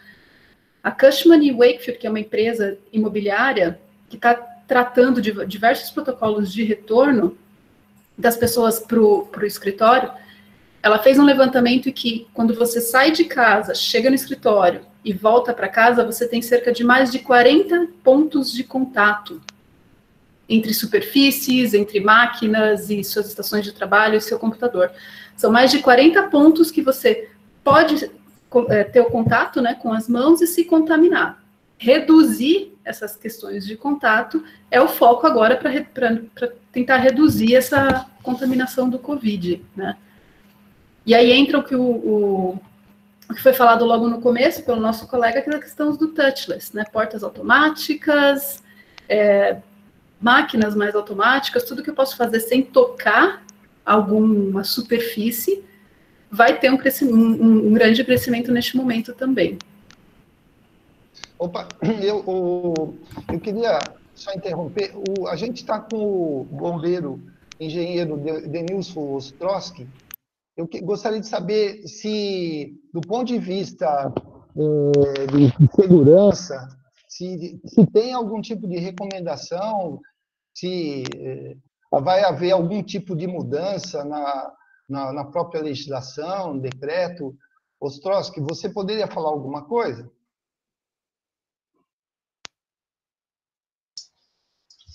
A Cushman & Wakefield, que é uma empresa imobiliária que está tratando de diversos protocolos de retorno das pessoas para o escritório, ela fez um levantamento que, quando você sai de casa, chega no escritório e volta para casa, você tem cerca de mais de 40 pontos de contato entre superfícies, entre máquinas e suas estações de trabalho e seu computador. São mais de 40 pontos que você pode ter o contato, né, com as mãos e se contaminar. Reduzir essas questões de contato é o foco agora para tentar reduzir essa contaminação do Covid, né? E aí entra o que foi falado logo no começo pelo nosso colega, que é a questão do touchless, né? Portas automáticas, máquinas mais automáticas, tudo que eu posso fazer sem tocar alguma superfície, vai ter um grande crescimento neste momento também. Opa, eu queria só interromper. A gente está com o bombeiro engenheiro Denilson Ostrowski. Eu gostaria de saber se, do ponto de vista de segurança, se tem algum tipo de recomendação, se vai haver algum tipo de mudança na própria legislação, decreto. Ostrowski, você poderia falar alguma coisa?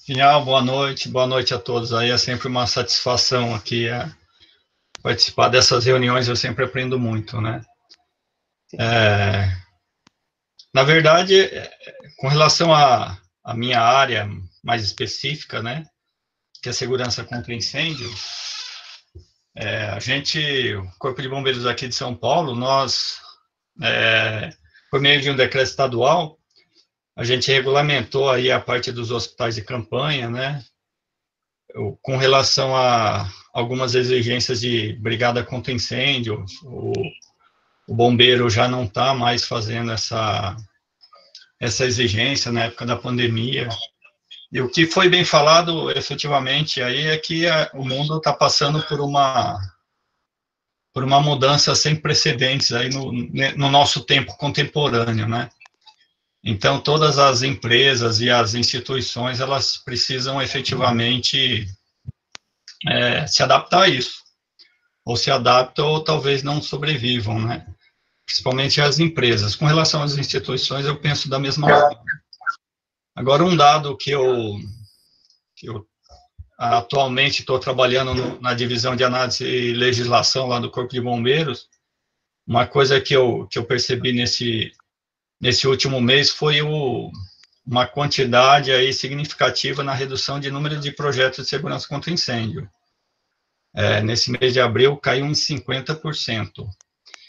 Pinhal, boa noite a todos aí, é sempre uma satisfação aqui participar dessas reuniões, eu sempre aprendo muito, né? Na verdade, com relação à minha área mais específica, né, que é a segurança contra incêndio, o Corpo de Bombeiros aqui de São Paulo, nós, por meio de um decreto estadual, a gente regulamentou aí a parte dos hospitais de campanha, né, com relação a algumas exigências de brigada contra incêndio. O bombeiro já não está mais fazendo essa exigência na época da pandemia. E o que foi bem falado, efetivamente, aí é que o mundo está passando por uma mudança sem precedentes aí no nosso tempo contemporâneo, né? Então, todas as empresas e as instituições, elas precisam efetivamente se adaptar a isso. Ou se adaptam ou talvez não sobrevivam, né? Principalmente as empresas. Com relação às instituições, eu penso da mesma forma. Agora, um dado que eu atualmente estou trabalhando na divisão de análise e legislação lá do Corpo de Bombeiros, uma coisa que eu percebi nesse último mês foi uma quantidade aí significativa na redução de número de projetos de segurança contra incêndio. Nesse mês de abril, caiu em 50%.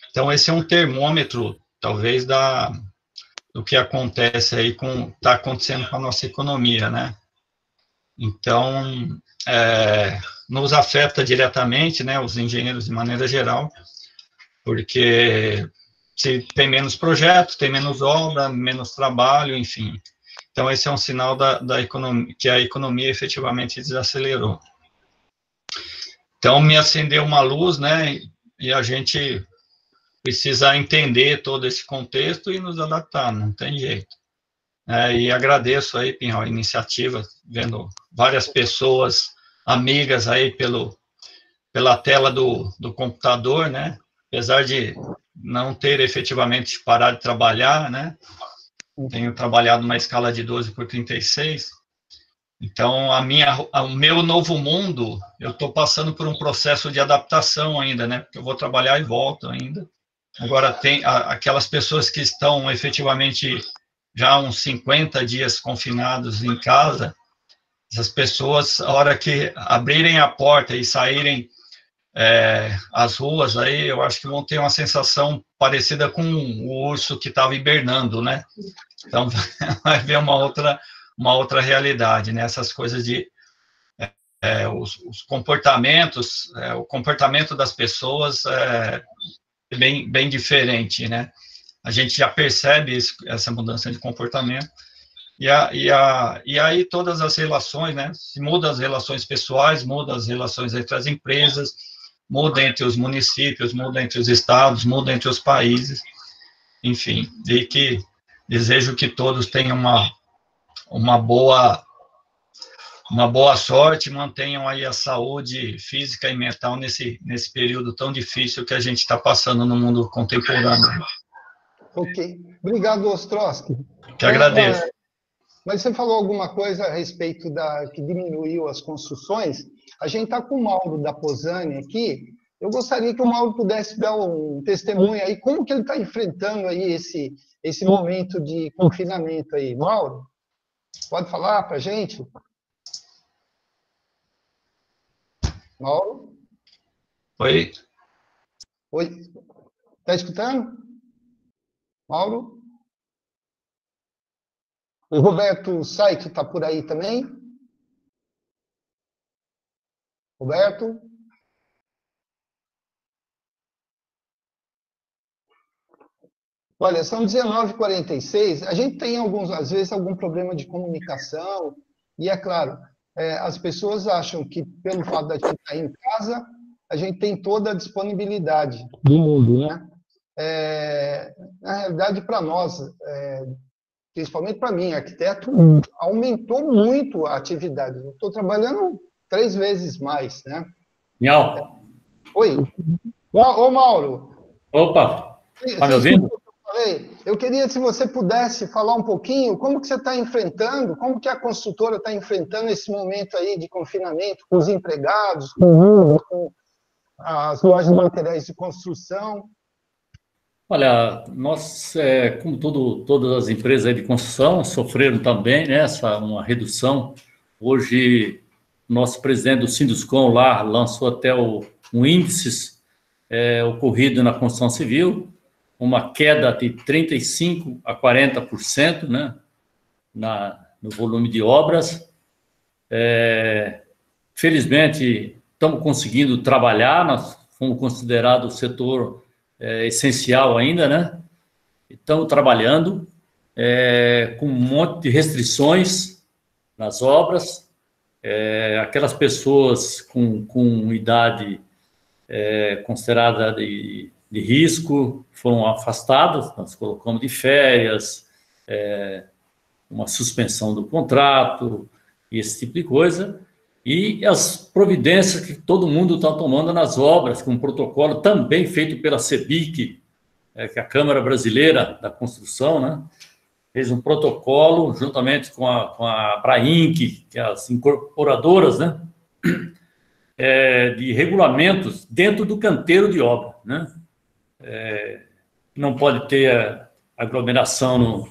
Então, esse é um termômetro, talvez, do que acontece aí está acontecendo com a nossa economia, né? Então, nos afeta diretamente, né, os engenheiros de maneira geral, porque se tem menos projetos, tem menos obra, menos trabalho, enfim. Então, esse é um sinal da economia, que a economia efetivamente desacelerou. Então, me acendeu uma luz, né, e a gente precisa entender todo esse contexto e nos adaptar, não tem jeito. E agradeço aí, Pinhal, a iniciativa, vendo várias pessoas, amigas aí pela tela do computador, né, apesar de não ter efetivamente parado de trabalhar, né, tenho trabalhado numa escala de 12/36, então o meu novo mundo, eu estou passando por um processo de adaptação ainda, né, porque eu vou trabalhar e volto ainda. Agora, tem aquelas pessoas que estão efetivamente já uns 50 dias confinados em casa, essas pessoas, a hora que abrirem a porta e saírem às ruas, aí eu acho que vão ter uma sensação parecida com o urso que estava hibernando, né? Então, vai ver uma outra realidade, né? Essas coisas de os comportamentos, o comportamento das pessoas bem diferente, né? A gente já percebe essa mudança de comportamento, e aí todas as relações, né? Se muda as relações pessoais, muda as relações entre as empresas, muda entre os municípios, muda entre os estados, muda entre os países, enfim, e que desejo que todos tenham uma boa sorte, mantenham aí a saúde física e mental nesse período tão difícil que a gente está passando no mundo contemporâneo. Ok. Obrigado, Ostrowski. Que agradeço. Mas você falou alguma coisa a respeito que diminuiu as construções. A gente está com o Mauro da Posani aqui. Eu gostaria que o Mauro pudesse dar um testemunho aí, como que ele está enfrentando aí esse momento de confinamento aí. Mauro, pode falar para a gente? Mauro? Oi. Oi. Está escutando? Mauro? O Roberto Saito está por aí também? Roberto? Olha, são 19h46. A gente tem, às vezes, algum problema de comunicação. E, é claro, as pessoas acham que, pelo fato de a gente estar em casa, a gente tem toda a disponibilidade do mundo, né? Na realidade, para nós, principalmente para mim, arquiteto, aumentou muito a atividade. Eu estou trabalhando 3 vezes mais, né? Miau. Oi. Ô, Mauro. Opa, está me ouvindo? Oi, eu queria, se você pudesse falar um pouquinho, como que você está enfrentando, como que a construtora está enfrentando esse momento aí de confinamento, com os empregados, com as lojas de materiais de construção. Olha, nós, como todas as empresas aí de construção, sofreram também, né, uma redução. Hoje, nosso presidente do Sinduscom lá lançou até um índice ocorrido na construção civil, uma queda de 35% a 40%, né, no volume de obras. Felizmente, estamos conseguindo trabalhar, nós fomos considerados o setor essencial ainda, né? Estamos trabalhando com um monte de restrições nas obras. Aquelas pessoas com idade considerada de risco foram afastadas, nós colocamos de férias, uma suspensão do contrato, e esse tipo de coisa. E as providências que todo mundo está tomando nas obras, com um protocolo também feito pela CEBIC, que é a Câmara Brasileira da Construção, né? Fez um protocolo juntamente com a Brainc, que é as incorporadoras, né? De regulamentos dentro do canteiro de obra, né? Não pode ter aglomeração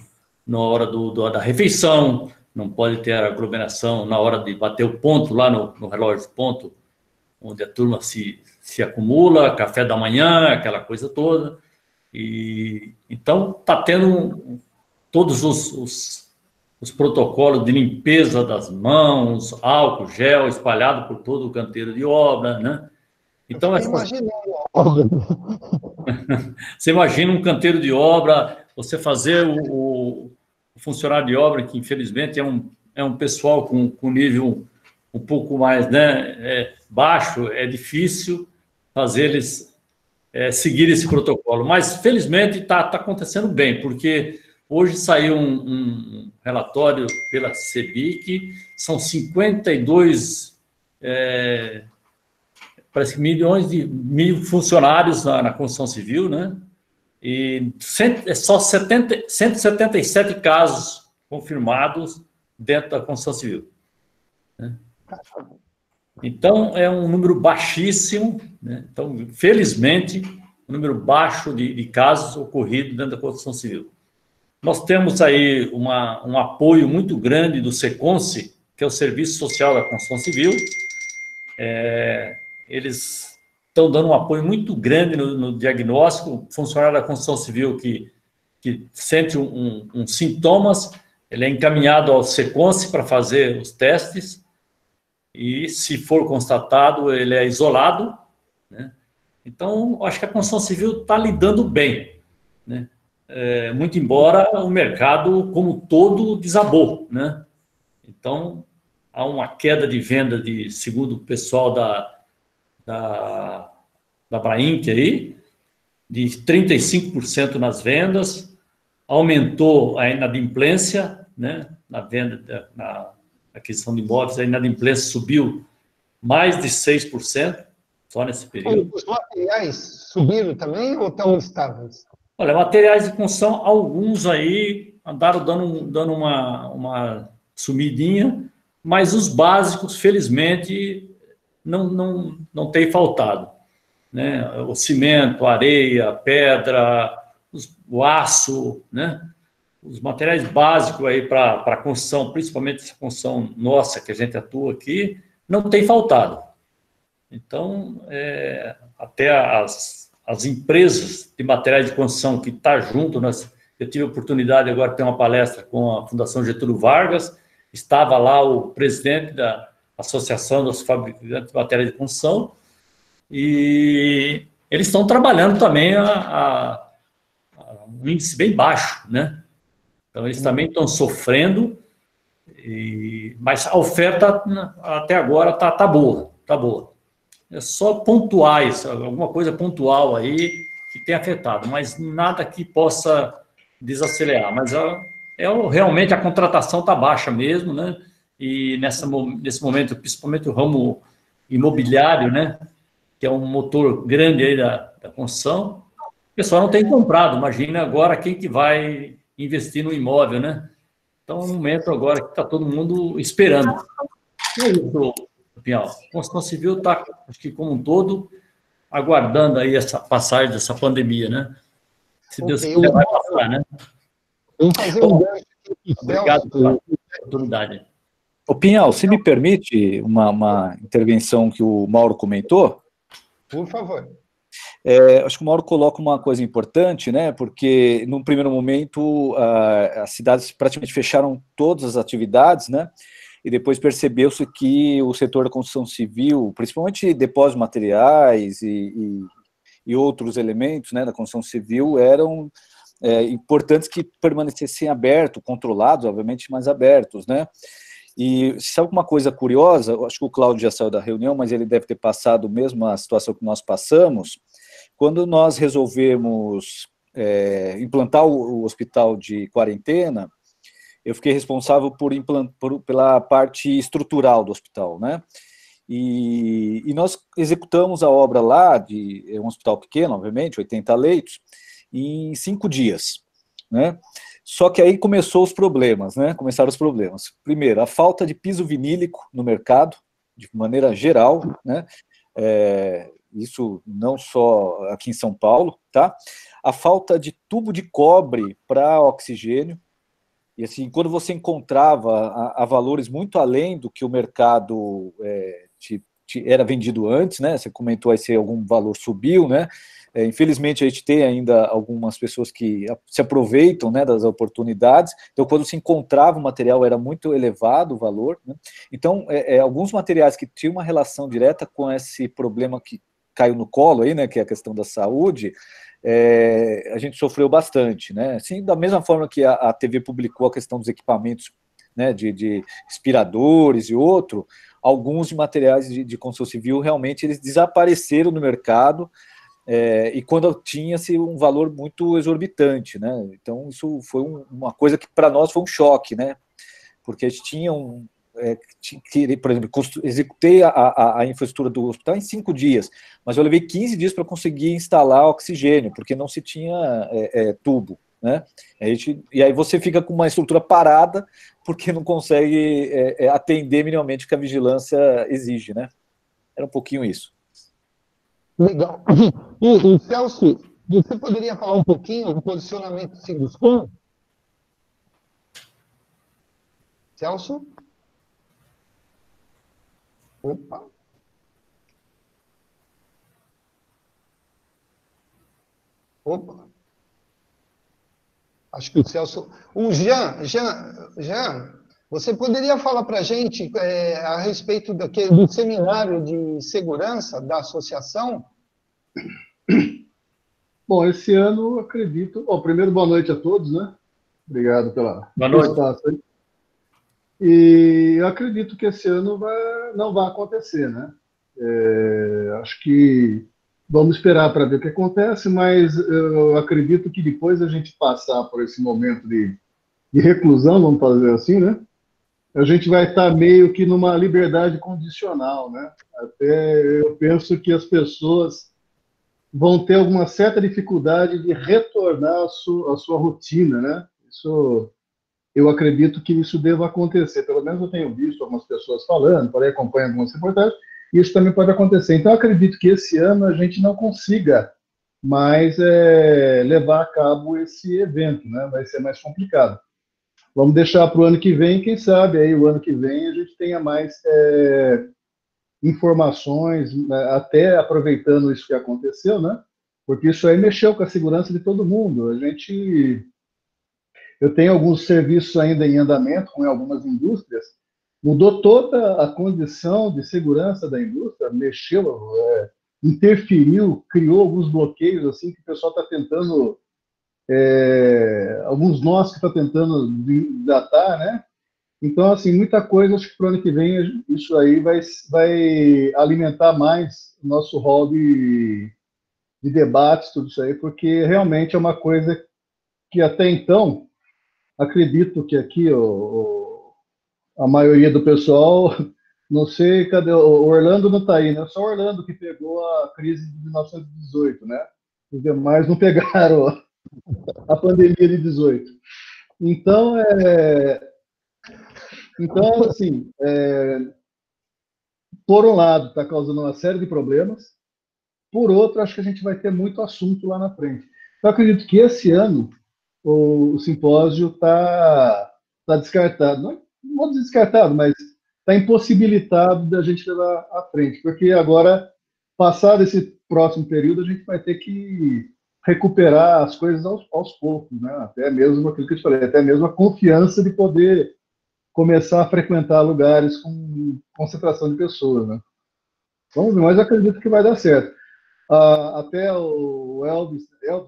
na hora da refeição, não pode ter aglomeração na hora de bater o ponto lá no relógio de ponto, onde a turma se acumula, café da manhã, aquela coisa toda. E então está tendo todos os protocolos de limpeza das mãos, álcool, gel espalhado por todo o canteiro de obra, né? Então você imagina um canteiro de obra, você fazer o funcionário de obra, que infelizmente é um pessoal com nível um pouco mais, né, baixo, é difícil fazer eles seguir esse protocolo. Mas, felizmente, está acontecendo bem, porque hoje saiu um relatório pela CEBIC, são 52, parece que mil funcionários na construção civil, né? E só 177 casos confirmados dentro da construção civil, né? Então, é um número baixíssimo, né? Então, felizmente, um número baixo de casos ocorridos dentro da construção civil. Nós temos aí um apoio muito grande do SECONCE, que é o Serviço Social da Construção Civil. Eles estão dando um apoio muito grande no diagnóstico. O funcionário da construção civil que sente uns sintomas, ele é encaminhado ao SECONCE para fazer os testes, e, se for constatado, ele é isolado, né? Então, acho que a construção civil está lidando bem, né? Muito embora o mercado, como todo, desabou, né? Então, há uma queda de venda, segundo o pessoal da Brainc aí, de 35% nas vendas, aumentou a inadimplência, né, na venda, na aquisição de imóveis, a inadimplência subiu mais de 6% só nesse período. Os materiais subiram também ou estão estáveis? Olha, materiais de construção, alguns aí andaram dando uma sumidinha, mas os básicos, felizmente, não tem faltado, né? O cimento, a areia, a pedra, o aço, né? Os materiais básicos aí para a construção, principalmente essa construção nossa que a gente atua aqui, não tem faltado. Então, até as empresas de materiais de construção que estão junto, eu tive a oportunidade agora de ter uma palestra com a Fundação Getúlio Vargas, estava lá o presidente da Associação dos Fabricantes de Materiais de Construção, e eles estão trabalhando também um índice bem baixo, né? Então, eles também estão sofrendo, mas a oferta até agora está boa, está boa. É só pontuais, alguma coisa pontual aí que tem afetado, mas nada que possa desacelerar. Mas realmente a contratação está baixa mesmo, né? E nesse momento, principalmente o ramo imobiliário, né, que é um motor grande aí da construção, O pessoal não tem comprado, imagina agora quem que vai investir no imóvel, né? Então, é um momento agora que está todo mundo esperando. E é isso, Pinhal. A construção civil está, acho que como um todo, aguardando aí essa passagem dessa pandemia, né? Se Deus quiser, vai passar, né? Vamos fazer um gancho. Obrigado pela oportunidade. Ô, Pinhal, se me permite uma intervenção que o Mauro comentou? Por favor. Acho que o Mauro coloca uma coisa importante, né? Porque, num primeiro momento, as cidades praticamente fecharam todas as atividades, né? E depois percebeu-se que o setor da construção civil, principalmente depósitos de materiais e outros elementos, né, da construção civil, eram importantes que permanecessem abertos, controlados, obviamente, mas abertos, né? E sabe uma coisa curiosa? Eu acho que o Cláudio já saiu da reunião, mas ele deve ter passado mesmo a situação que nós passamos. Quando nós resolvemos implantar o hospital de quarentena, eu fiquei responsável pela parte estrutural do hospital, né? E nós executamos a obra lá, um hospital pequeno, obviamente, 80 leitos, em 5 dias, né? Só que aí começaram os problemas. Primeiro, a falta de piso vinílico no mercado, de maneira geral, né? Isso não só aqui em São Paulo, tá? A falta de tubo de cobre para oxigênio, e assim, quando você encontrava a valores muito além do que o mercado era vendido antes, né? Você comentou aí se algum valor subiu, né? Infelizmente, a gente tem ainda algumas pessoas que se aproveitam, né, das oportunidades. Então, quando se encontrava o material, era muito elevado o valor, né? Então, alguns materiais que tinham uma relação direta com esse problema que caiu no colo aí, né, que é a questão da saúde, a gente sofreu bastante, né? Assim, da mesma forma que a TV publicou a questão dos equipamentos, né, de respiradores e outro, alguns de materiais de construção civil realmente eles desapareceram no mercado. E quando tinha-se um valor muito exorbitante, né? Então, isso foi uma coisa que para nós foi um choque, né? Porque a gente tinha por exemplo, executei a infraestrutura do hospital em 5 dias, mas eu levei 15 dias para conseguir instalar oxigênio, porque não se tinha tubo, né? E aí você fica com uma estrutura parada, porque não consegue atender minimamente o que a vigilância exige, né? Era um pouquinho isso. Legal. E Celso, você poderia falar um pouquinho do posicionamento do Sinduscom? Celso? Opa. Opa. Acho que o Celso... O Jean, você poderia falar para a gente a respeito do seminário de segurança da associação? Bom, esse ano, acredito... Bom, primeiro, boa noite a todos, né? Obrigado pela espaço aí. E eu acredito que esse ano não vai acontecer, né? Acho que vamos esperar para ver o que acontece, mas eu acredito que depois a gente passar por esse momento de reclusão, vamos fazer assim, né? A gente vai estar meio que numa liberdade condicional, né? Até eu penso que as pessoas vão ter alguma certa dificuldade de retornar à sua rotina, né? Eu acredito que isso deva acontecer. Pelo menos eu tenho visto algumas pessoas falando, acompanho algumas reportagens, e isso também pode acontecer. Então, eu acredito que esse ano a gente não consiga mais levar a cabo esse evento, né? Vai ser mais complicado. Vamos deixar para o ano que vem, quem sabe aí o ano que vem a gente tenha mais informações, até aproveitando isso que aconteceu, né? Porque isso aí mexeu com a segurança de todo mundo. Eu tenho alguns serviços ainda em andamento com algumas indústrias, mudou toda a condição de segurança da indústria, mexeu, interferiu, criou alguns bloqueios assim que o pessoal está tentando, alguns nós que está tentando datar, né? Então, assim, muita coisa, acho que para o ano que vem isso aí vai alimentar mais o nosso hall de debates, tudo isso aí, porque realmente é uma coisa que até então, acredito que aqui a maioria do pessoal, não sei, cadê, o Orlando não está aí, né? Só o Orlando que pegou a crise de 1918, né? Os demais não pegaram a pandemia de 18. Então, assim, por um lado, está causando uma série de problemas, por outro, acho que a gente vai ter muito assunto lá na frente. Eu acredito que esse ano o simpósio está descartado. Não vou dizer descartado, mas está impossibilitado da gente levar à frente, porque agora, passado esse próximo período, a gente vai ter que recuperar as coisas aos poucos, né? Até mesmo aquilo que eu te falei, até mesmo a confiança de poder começar a frequentar lugares com concentração de pessoas, né? Vamos ver, mas eu acredito que vai dar certo. Até o Elvis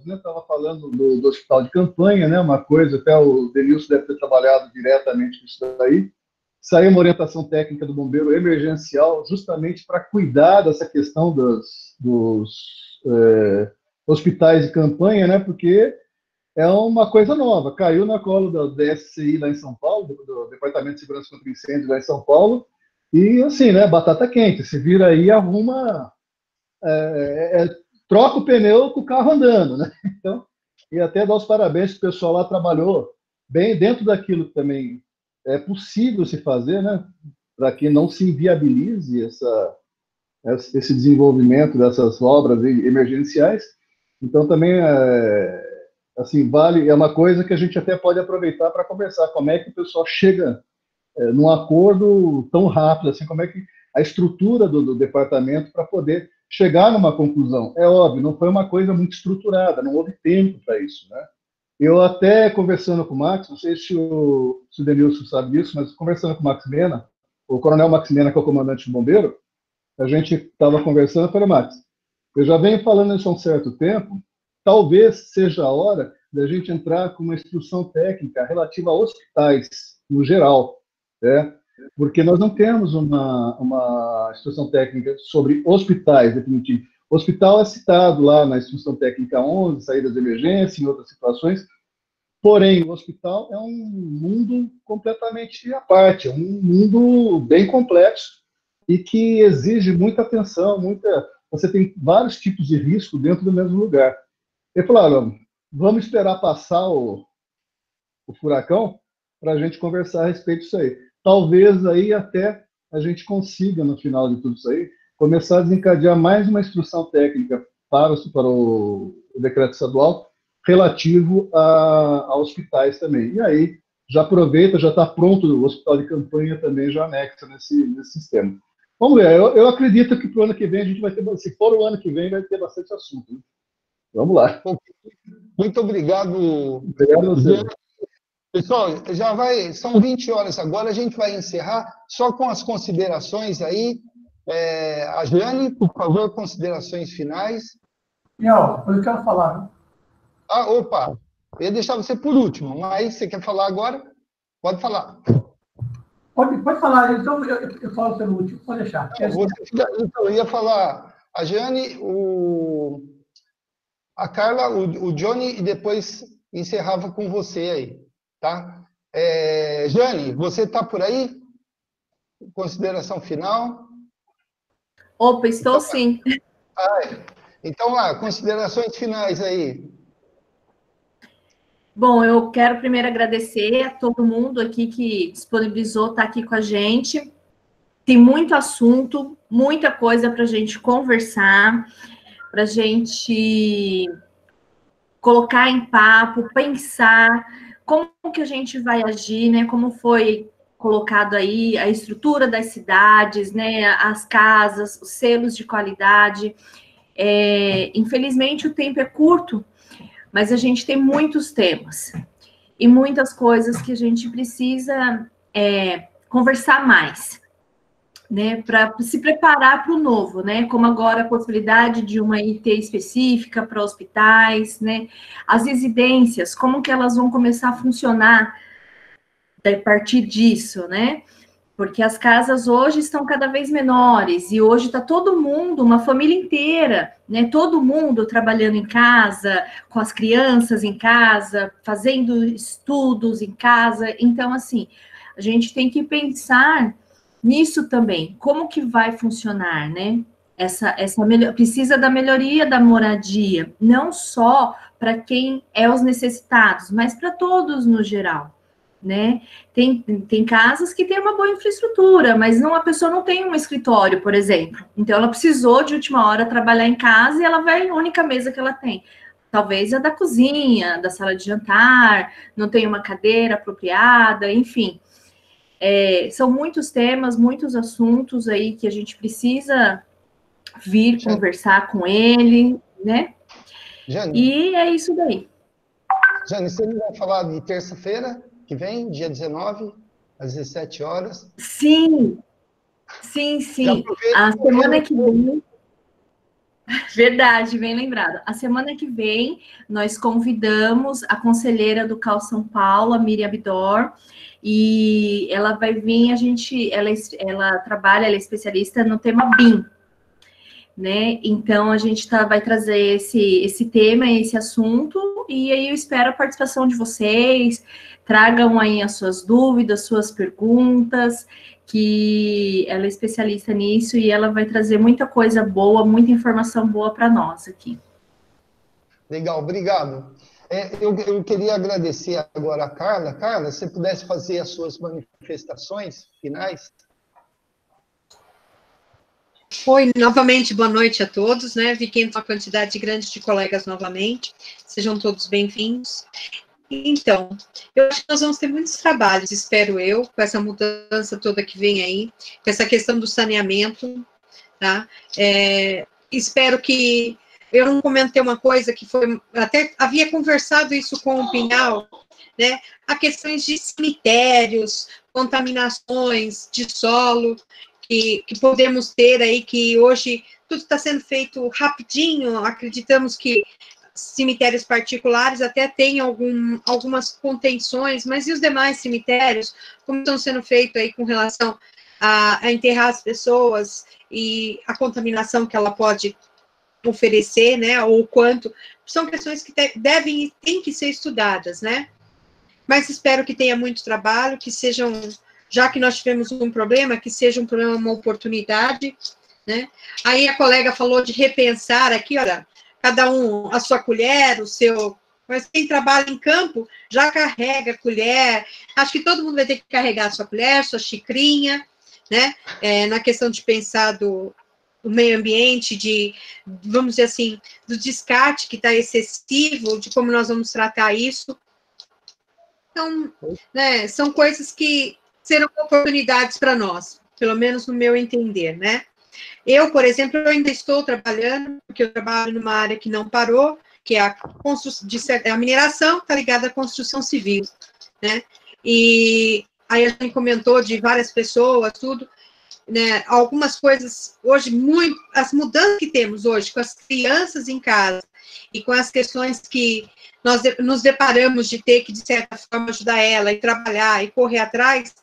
estava falando do hospital de campanha, né? Uma coisa, até o Denilson deve ter trabalhado diretamente com isso daí. Saiu uma orientação técnica do bombeiro emergencial justamente para cuidar dessa questão dos hospitais de campanha, né? Porque é uma coisa nova. Caiu na colo do DSCI lá em São Paulo, do Departamento de Segurança contra Incêndios lá em São Paulo, e assim, né? Batata quente. Se vira aí, arruma, troca o pneu com o carro andando, né? Então, e até dar os parabéns que o pessoal lá trabalhou bem dentro daquilo que também é possível se fazer, né? Para que não se inviabilize esse desenvolvimento dessas obras emergenciais. Então, também, assim, é uma coisa que a gente até pode aproveitar para conversar, como é que o pessoal chega num acordo tão rápido, assim, como é que a estrutura do departamento para poder chegar numa conclusão. É óbvio, não foi uma coisa muito estruturada, não houve tempo para isso, né? Eu até conversando com o Max, não sei se o Denilson sabe disso, mas conversando com o Max Mena, o coronel Max Mena, que é o comandante do bombeiro, a gente estava conversando, eu falei, Max, eu já venho falando isso há um certo tempo, talvez seja a hora da gente entrar com uma instrução técnica relativa a hospitais, no geral, né? Porque nós não temos uma instrução técnica sobre hospitais, definitivo. O hospital é citado lá na instrução técnica 11, saídas de emergência, em outras situações, porém, o hospital é um mundo completamente à parte, é um mundo bem complexo e que exige muita atenção, você tem vários tipos de risco dentro do mesmo lugar. Ele falou, vamos esperar passar o furacão para a gente conversar a respeito disso aí. Talvez aí até a gente consiga, no final de tudo isso aí, começar a desencadear mais uma instrução técnica para o decreto estadual relativo a hospitais também. E aí, já aproveita, já está pronto o hospital de campanha também, já anexa nesse sistema. Vamos ver, eu acredito que para o ano que vem a gente vai ter, se for o ano que vem, vai ter bastante assunto. Né? Vamos lá. Muito obrigado. Obrigado a você. Pessoal, são 20 horas agora, a gente vai encerrar só com as considerações aí. A Jane, por favor, considerações finais. Não, eu quero falar. Né? Opa, eu ia deixar você por último, mas você quer falar agora? Pode falar. Pode falar, então eu falo pelo último, pode deixar. Então, eu ia falar a Jane, a Carla, o Johnny, e depois encerrava com você aí, tá? Jane, você está por aí? Consideração final? Opa, estou sim. Então, lá, considerações finais aí. Bom, eu quero primeiro agradecer a todo mundo aqui que disponibilizou estar aqui com a gente. Tem muito assunto, muita coisa para a gente conversar, para a gente colocar em papo, pensar como que a gente vai agir, né? Como foi colocado aí a estrutura das cidades, né? As casas, os selos de qualidade. Infelizmente, o tempo é curto, mas a gente tem muitos temas e muitas coisas que a gente precisa conversar mais, né, para se preparar para o novo, né, como agora a possibilidade de uma IT específica para hospitais, né, as residências, como que elas vão começar a funcionar a partir disso, né, porque as casas hoje estão cada vez menores, e hoje está todo mundo, uma família inteira, né, todo mundo trabalhando em casa, com as crianças em casa, fazendo estudos em casa. Então, assim, a gente tem que pensar nisso também, como que vai funcionar, né? precisa da melhoria da moradia, não só para quem é os necessitados, mas para todos no geral, né? Tem casas que têm uma boa infraestrutura, mas a pessoa não tem um escritório, por exemplo. Então, ela precisou, de última hora, trabalhar em casa e ela vai, a única mesa que ela tem. Talvez a da cozinha, da sala de jantar, não tem uma cadeira apropriada, enfim. São muitos temas, muitos assuntos aí que a gente precisa vir conversar com ele, né? Jane, e é isso daí. Jane, você vai falar de terça-feira que vem, dia 19, às 17 horas? Sim. A semana que vem... Verdade, bem lembrado. A semana que vem, nós convidamos a conselheira do CAL São Paulo, a Miriam Abdor, e ela vai vir, ela trabalha, ela é especialista no tema BIM, né? Então, a gente vai trazer esse tema, esse assunto, e aí eu espero a participação de vocês, tragam aí as suas dúvidas, suas perguntas, que ela é especialista nisso e ela vai trazer muita coisa boa, muita informação boa para nós aqui. Legal, obrigado. Eu queria agradecer agora a Carla. Carla, se você pudesse fazer as suas manifestações finais. Oi, novamente, boa noite a todos, né? Vi que entra uma quantidade grande de colegas novamente. Sejam todos bem-vindos. Então, eu acho que nós vamos ter muitos trabalhos, espero eu, com essa mudança toda que vem aí, com essa questão do saneamento, tá? Espero que... Eu não comentei uma coisa que foi... Até havia conversado isso com o Pinhal, né? A questões de cemitérios, contaminações de solo, que podemos ter aí, que hoje tudo está sendo feito rapidinho, acreditamos que cemitérios particulares até têm algumas contenções, mas e os demais cemitérios, como estão sendo feitos aí com relação a enterrar as pessoas e a contaminação que ela pode oferecer, né, ou quanto, são questões que têm que ser estudadas, né, mas espero que tenha muito trabalho, que sejam, já que nós tivemos um problema, que seja um problema, uma oportunidade, né, aí a colega falou de repensar aqui, olha, cada um a sua colher, o seu... Mas quem trabalha em campo já carrega a colher. Acho que todo mundo vai ter que carregar a sua colher, sua xicrinha, né? Na questão de pensar do meio ambiente, vamos dizer assim, do descarte que está excessivo, de como nós vamos tratar isso. Então, né, são coisas que serão oportunidades para nós, pelo menos no meu entender, né? Eu, por exemplo, eu ainda estou trabalhando, porque eu trabalho numa área que não parou, que é a mineração, está ligada à construção civil, né? E aí a gente comentou de várias pessoas, tudo, né? Algumas coisas, hoje, as mudanças que temos hoje, com as crianças em casa, e com as questões que nós nos deparamos de ter que, de certa forma, ajudar ela, e trabalhar, e correr atrás,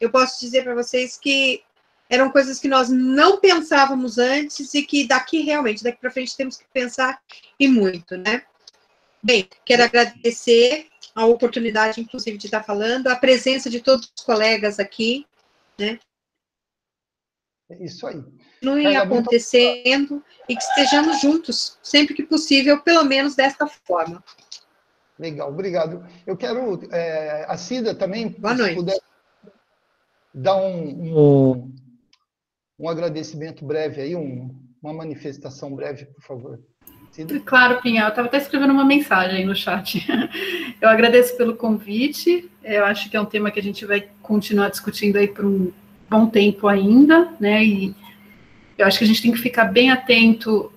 eu posso dizer para vocês que eram coisas que nós não pensávamos antes e que daqui para frente temos que pensar e muito, né? Bem, quero agradecer a oportunidade, inclusive, de estar falando, a presença de todos os colegas aqui, né? É isso aí. Continuem acontecendo e que estejamos juntos, sempre que possível, pelo menos desta forma. Legal, obrigado. Eu quero, a Cida também, boa noite. Se puder dar um agradecimento breve aí, uma manifestação breve, por favor. Cida? Claro, Pinhal, eu estava até escrevendo uma mensagem aí no chat. Eu agradeço pelo convite, eu acho que é um tema que a gente vai continuar discutindo aí por um bom tempo ainda, né, e eu acho que a gente tem que ficar bem atento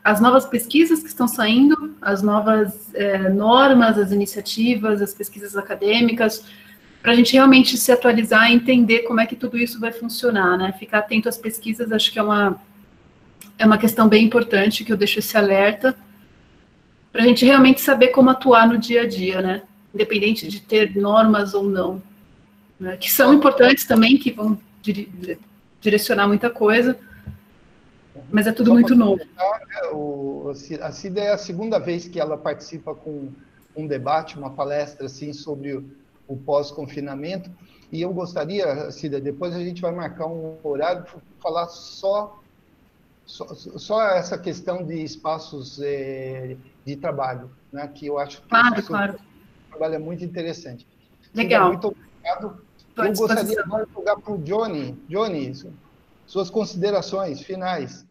às novas pesquisas que estão saindo, às novas normas, as iniciativas, as pesquisas acadêmicas, para a gente realmente se atualizar e entender como é que tudo isso vai funcionar, né? Ficar atento às pesquisas, acho que é uma questão bem importante, que eu deixo esse alerta, para a gente realmente saber como atuar no dia a dia, né? Independente de ter normas ou não, né? Que são importantes também, que vão direcionar muita coisa, mas é tudo muito novo. A Cida é a segunda vez que ela participa com um debate, uma palestra, assim, sobre o pós-confinamento, e eu gostaria, Cida, depois a gente vai marcar um horário para falar só Só essa questão de espaços de trabalho, né, que eu acho que claro. O trabalho é muito interessante. Legal. Muito obrigado. Eu gostaria agora de jogar para o Johnny. Johnny, suas considerações finais.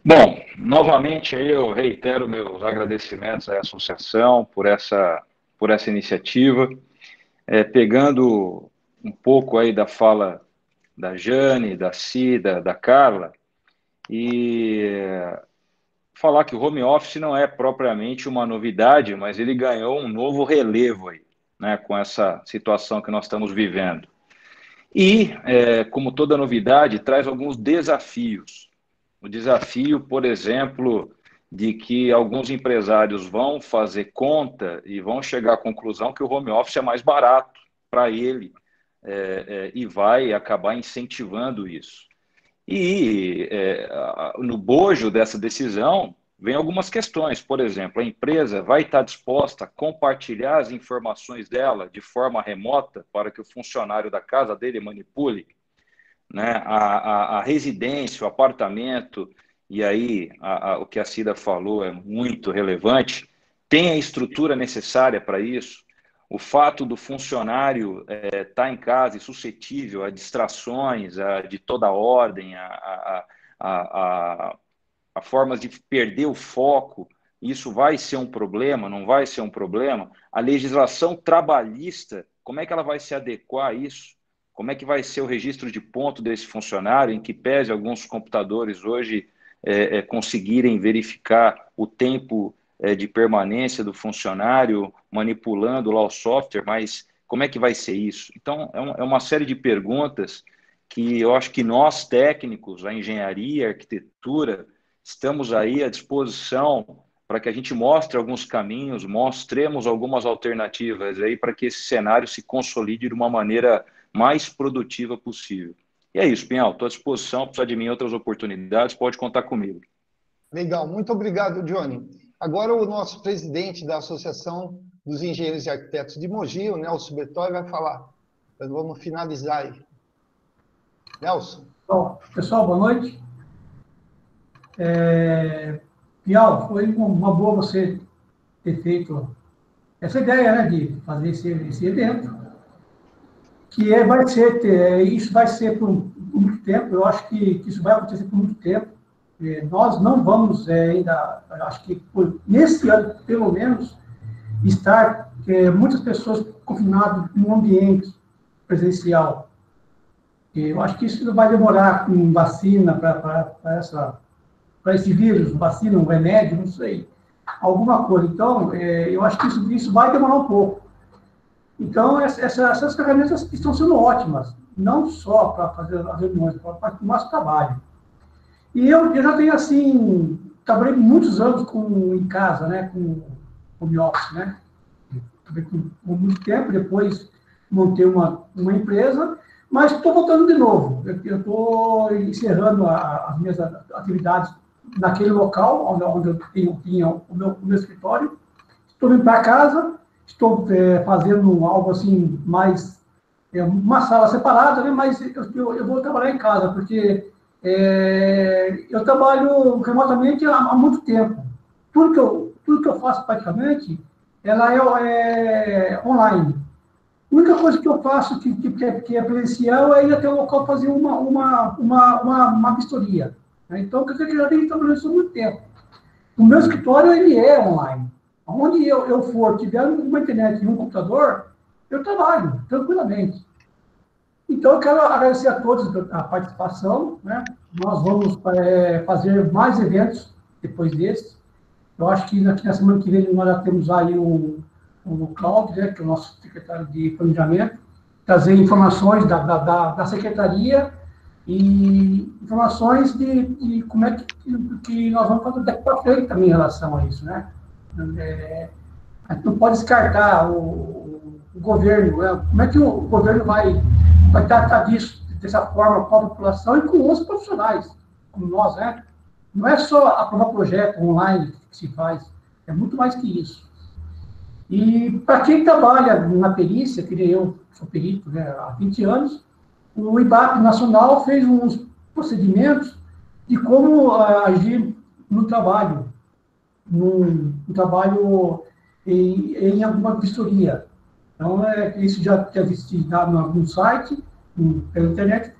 Bom, novamente aí eu reitero meus agradecimentos à associação por essa iniciativa. Pegando um pouco aí da fala da Jane, da Cida, da Carla, e falar que o home office não é propriamente uma novidade, mas ele ganhou um novo relevo aí, né, com essa situação que nós estamos vivendo. E, como toda novidade, traz alguns desafios. O desafio, por exemplo, de que alguns empresários vão fazer conta e vão chegar à conclusão que o home office é mais barato para ele, e vai acabar incentivando isso. E no bojo dessa decisão vem algumas questões. Por exemplo, a empresa vai estar disposta a compartilhar as informações dela de forma remota para que o funcionário da casa dele manipule, né, a residência, o apartamento, e aí o que a Cida falou é muito relevante, tem a estrutura necessária para isso. O fato do funcionário estar em casa e suscetível a distrações, de toda ordem, a formas de perder o foco, isso vai ser um problema, não vai ser um problema? A legislação trabalhista, como é que ela vai se adequar a isso? Como é que vai ser o registro de ponto desse funcionário, em que pese alguns computadores hoje conseguirem verificar o tempo de permanência do funcionário, manipulando lá o software, mas como é que vai ser isso? Então, é uma série de perguntas que eu acho que nós, técnicos, a engenharia, a arquitetura, estamos aí à disposição para que a gente mostre alguns caminhos, mostremos algumas alternativas aí para que esse cenário se consolide de uma maneira mais produtiva possível. E é isso, Pinhal, estou à disposição, precisa de mim outras oportunidades, pode contar comigo. Legal, muito obrigado, Johnny. Agora o nosso presidente da Associação dos Engenheiros e Arquitetos de Mogi, o Nelson Bertoli, vai falar. Nós vamos finalizar aí. Nelson. Bom, pessoal, boa noite. Piau, foi uma boa você ter feito essa ideia, né, de fazer esse evento, que isso vai ser por muito tempo. Eu acho que isso vai acontecer por muito tempo. Nós não vamos ainda, acho que nesse ano, pelo menos, estar muitas pessoas confinadas no ambiente presencial. Eu acho que isso vai demorar com vacina para esse vírus, vacina, um remédio, não sei, alguma coisa. Então, eu acho que isso vai demorar um pouco. Então, essas ferramentas estão sendo ótimas, não só para fazer as reuniões, para o nosso trabalho. E eu já tenho, assim, trabalhei muitos anos em casa, né, com home office, né? Trabalhei por muito tempo, depois montei uma empresa, mas estou voltando de novo. Eu estou encerrando as minhas atividades naquele local onde eu tinha o meu escritório. Estou vindo para casa, estou fazendo algo assim, mais uma sala separada, né? Mas eu vou trabalhar em casa, porque eu trabalho remotamente há muito tempo. Tudo que eu faço praticamente, ela é online. A única coisa que eu faço que é presencial é ir até o local fazer uma vistoria. Né? Então, quer dizer que eu já tenho trabalhando isso há muito tempo. O meu escritório, ele é online. Onde eu for, tiver uma internet e um computador, eu trabalho tranquilamente. Então, eu quero agradecer a todos a participação. Né? Nós vamos fazer mais eventos depois desse. Eu acho que na semana que vem nós já temos aí o Cláudio, né, que é o nosso secretário de Planejamento, trazer informações da Secretaria e informações de como é que nós vamos fazer daqui para frente também em relação a isso. Né? A gente não pode descartar o governo, né? Como é que o governo vai tratar disso, dessa forma com a população e com os profissionais, como nós, né? Não é só aprovar projeto online que se faz, é muito mais que isso. E para quem trabalha na perícia, que nem eu sou perito, né, há 20 anos, o IBAP Nacional fez uns procedimentos de como agir no trabalho, no trabalho em alguma vistoria. Então, isso já tinha visto em algum site, pela internet,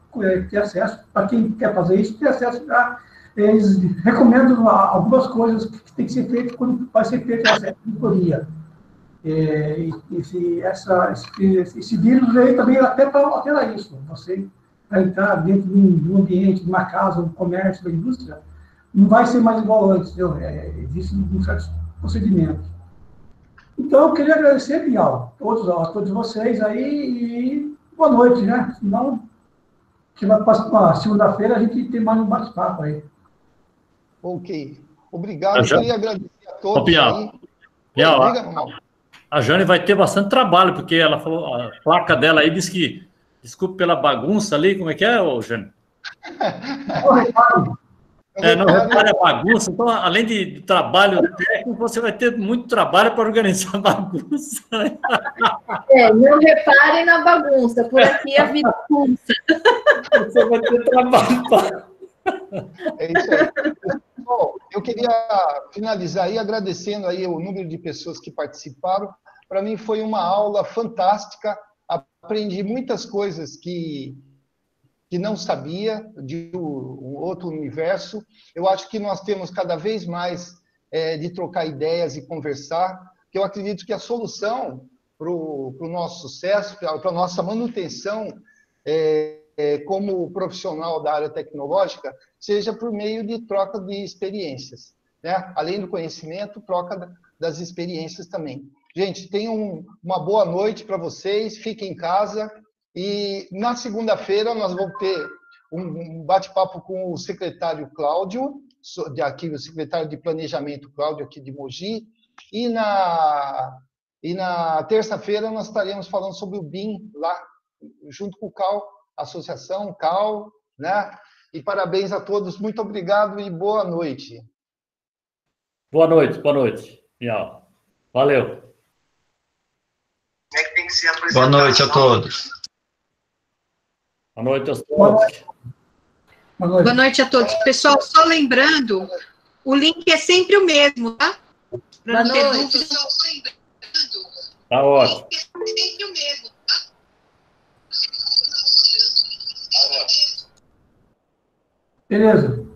ter acesso, para quem quer fazer isso, ter acesso a... Eles recomendam algumas coisas que tem que ser feito quando vai ser feita essa vistoria. Esse vírus aí também até para alterar isso. Você vai entrar dentro de um ambiente, de uma casa, um comércio, uma indústria, não vai ser mais igual antes, existem certos procedimentos. Então, eu queria agradecer, Bial, a todos vocês aí, e boa noite, né? Senão, que vai para segunda-feira, a gente tem mais um bate-papo aí. Ok. Obrigado, eu queria agradecer a todos. Bial, a Jane vai ter bastante trabalho, porque ela falou, a placa dela aí diz que, desculpe pela bagunça ali, como é que é, Jane? Não repare a bagunça, então, além de trabalho técnico, você vai ter muito trabalho para organizar a bagunça. Não repare na bagunça, por aqui a vida pulsa. Você vai ter trabalho para... É isso aí. Bom, eu queria finalizar aí agradecendo aí o número de pessoas que participaram. Para mim foi uma aula fantástica, aprendi muitas coisas que não sabia, de um outro universo. Eu acho que nós temos cada vez mais de trocar ideias e conversar, que eu acredito que a solução para o nosso sucesso, para a nossa manutenção como profissional da área tecnológica, seja por meio de troca de experiências, né? Além do conhecimento, troca das experiências também. Gente, tenham uma boa noite para vocês, fiquem em casa, e na segunda-feira nós vamos ter um bate-papo com o secretário Cláudio, aqui, o secretário de Planejamento Cláudio, aqui de Mogi, e na terça-feira nós estaremos falando sobre o BIM lá, junto com o CAL, Associação CAL, né? E parabéns a todos, muito obrigado e boa noite. Boa noite, Bial. Valeu. Boa noite a todos. Boa noite a todos. Boa noite a todos. Pessoal, só lembrando, o link é sempre o mesmo, tá? Boa noite. Tá ótimo. É sempre o mesmo, tá? Beleza.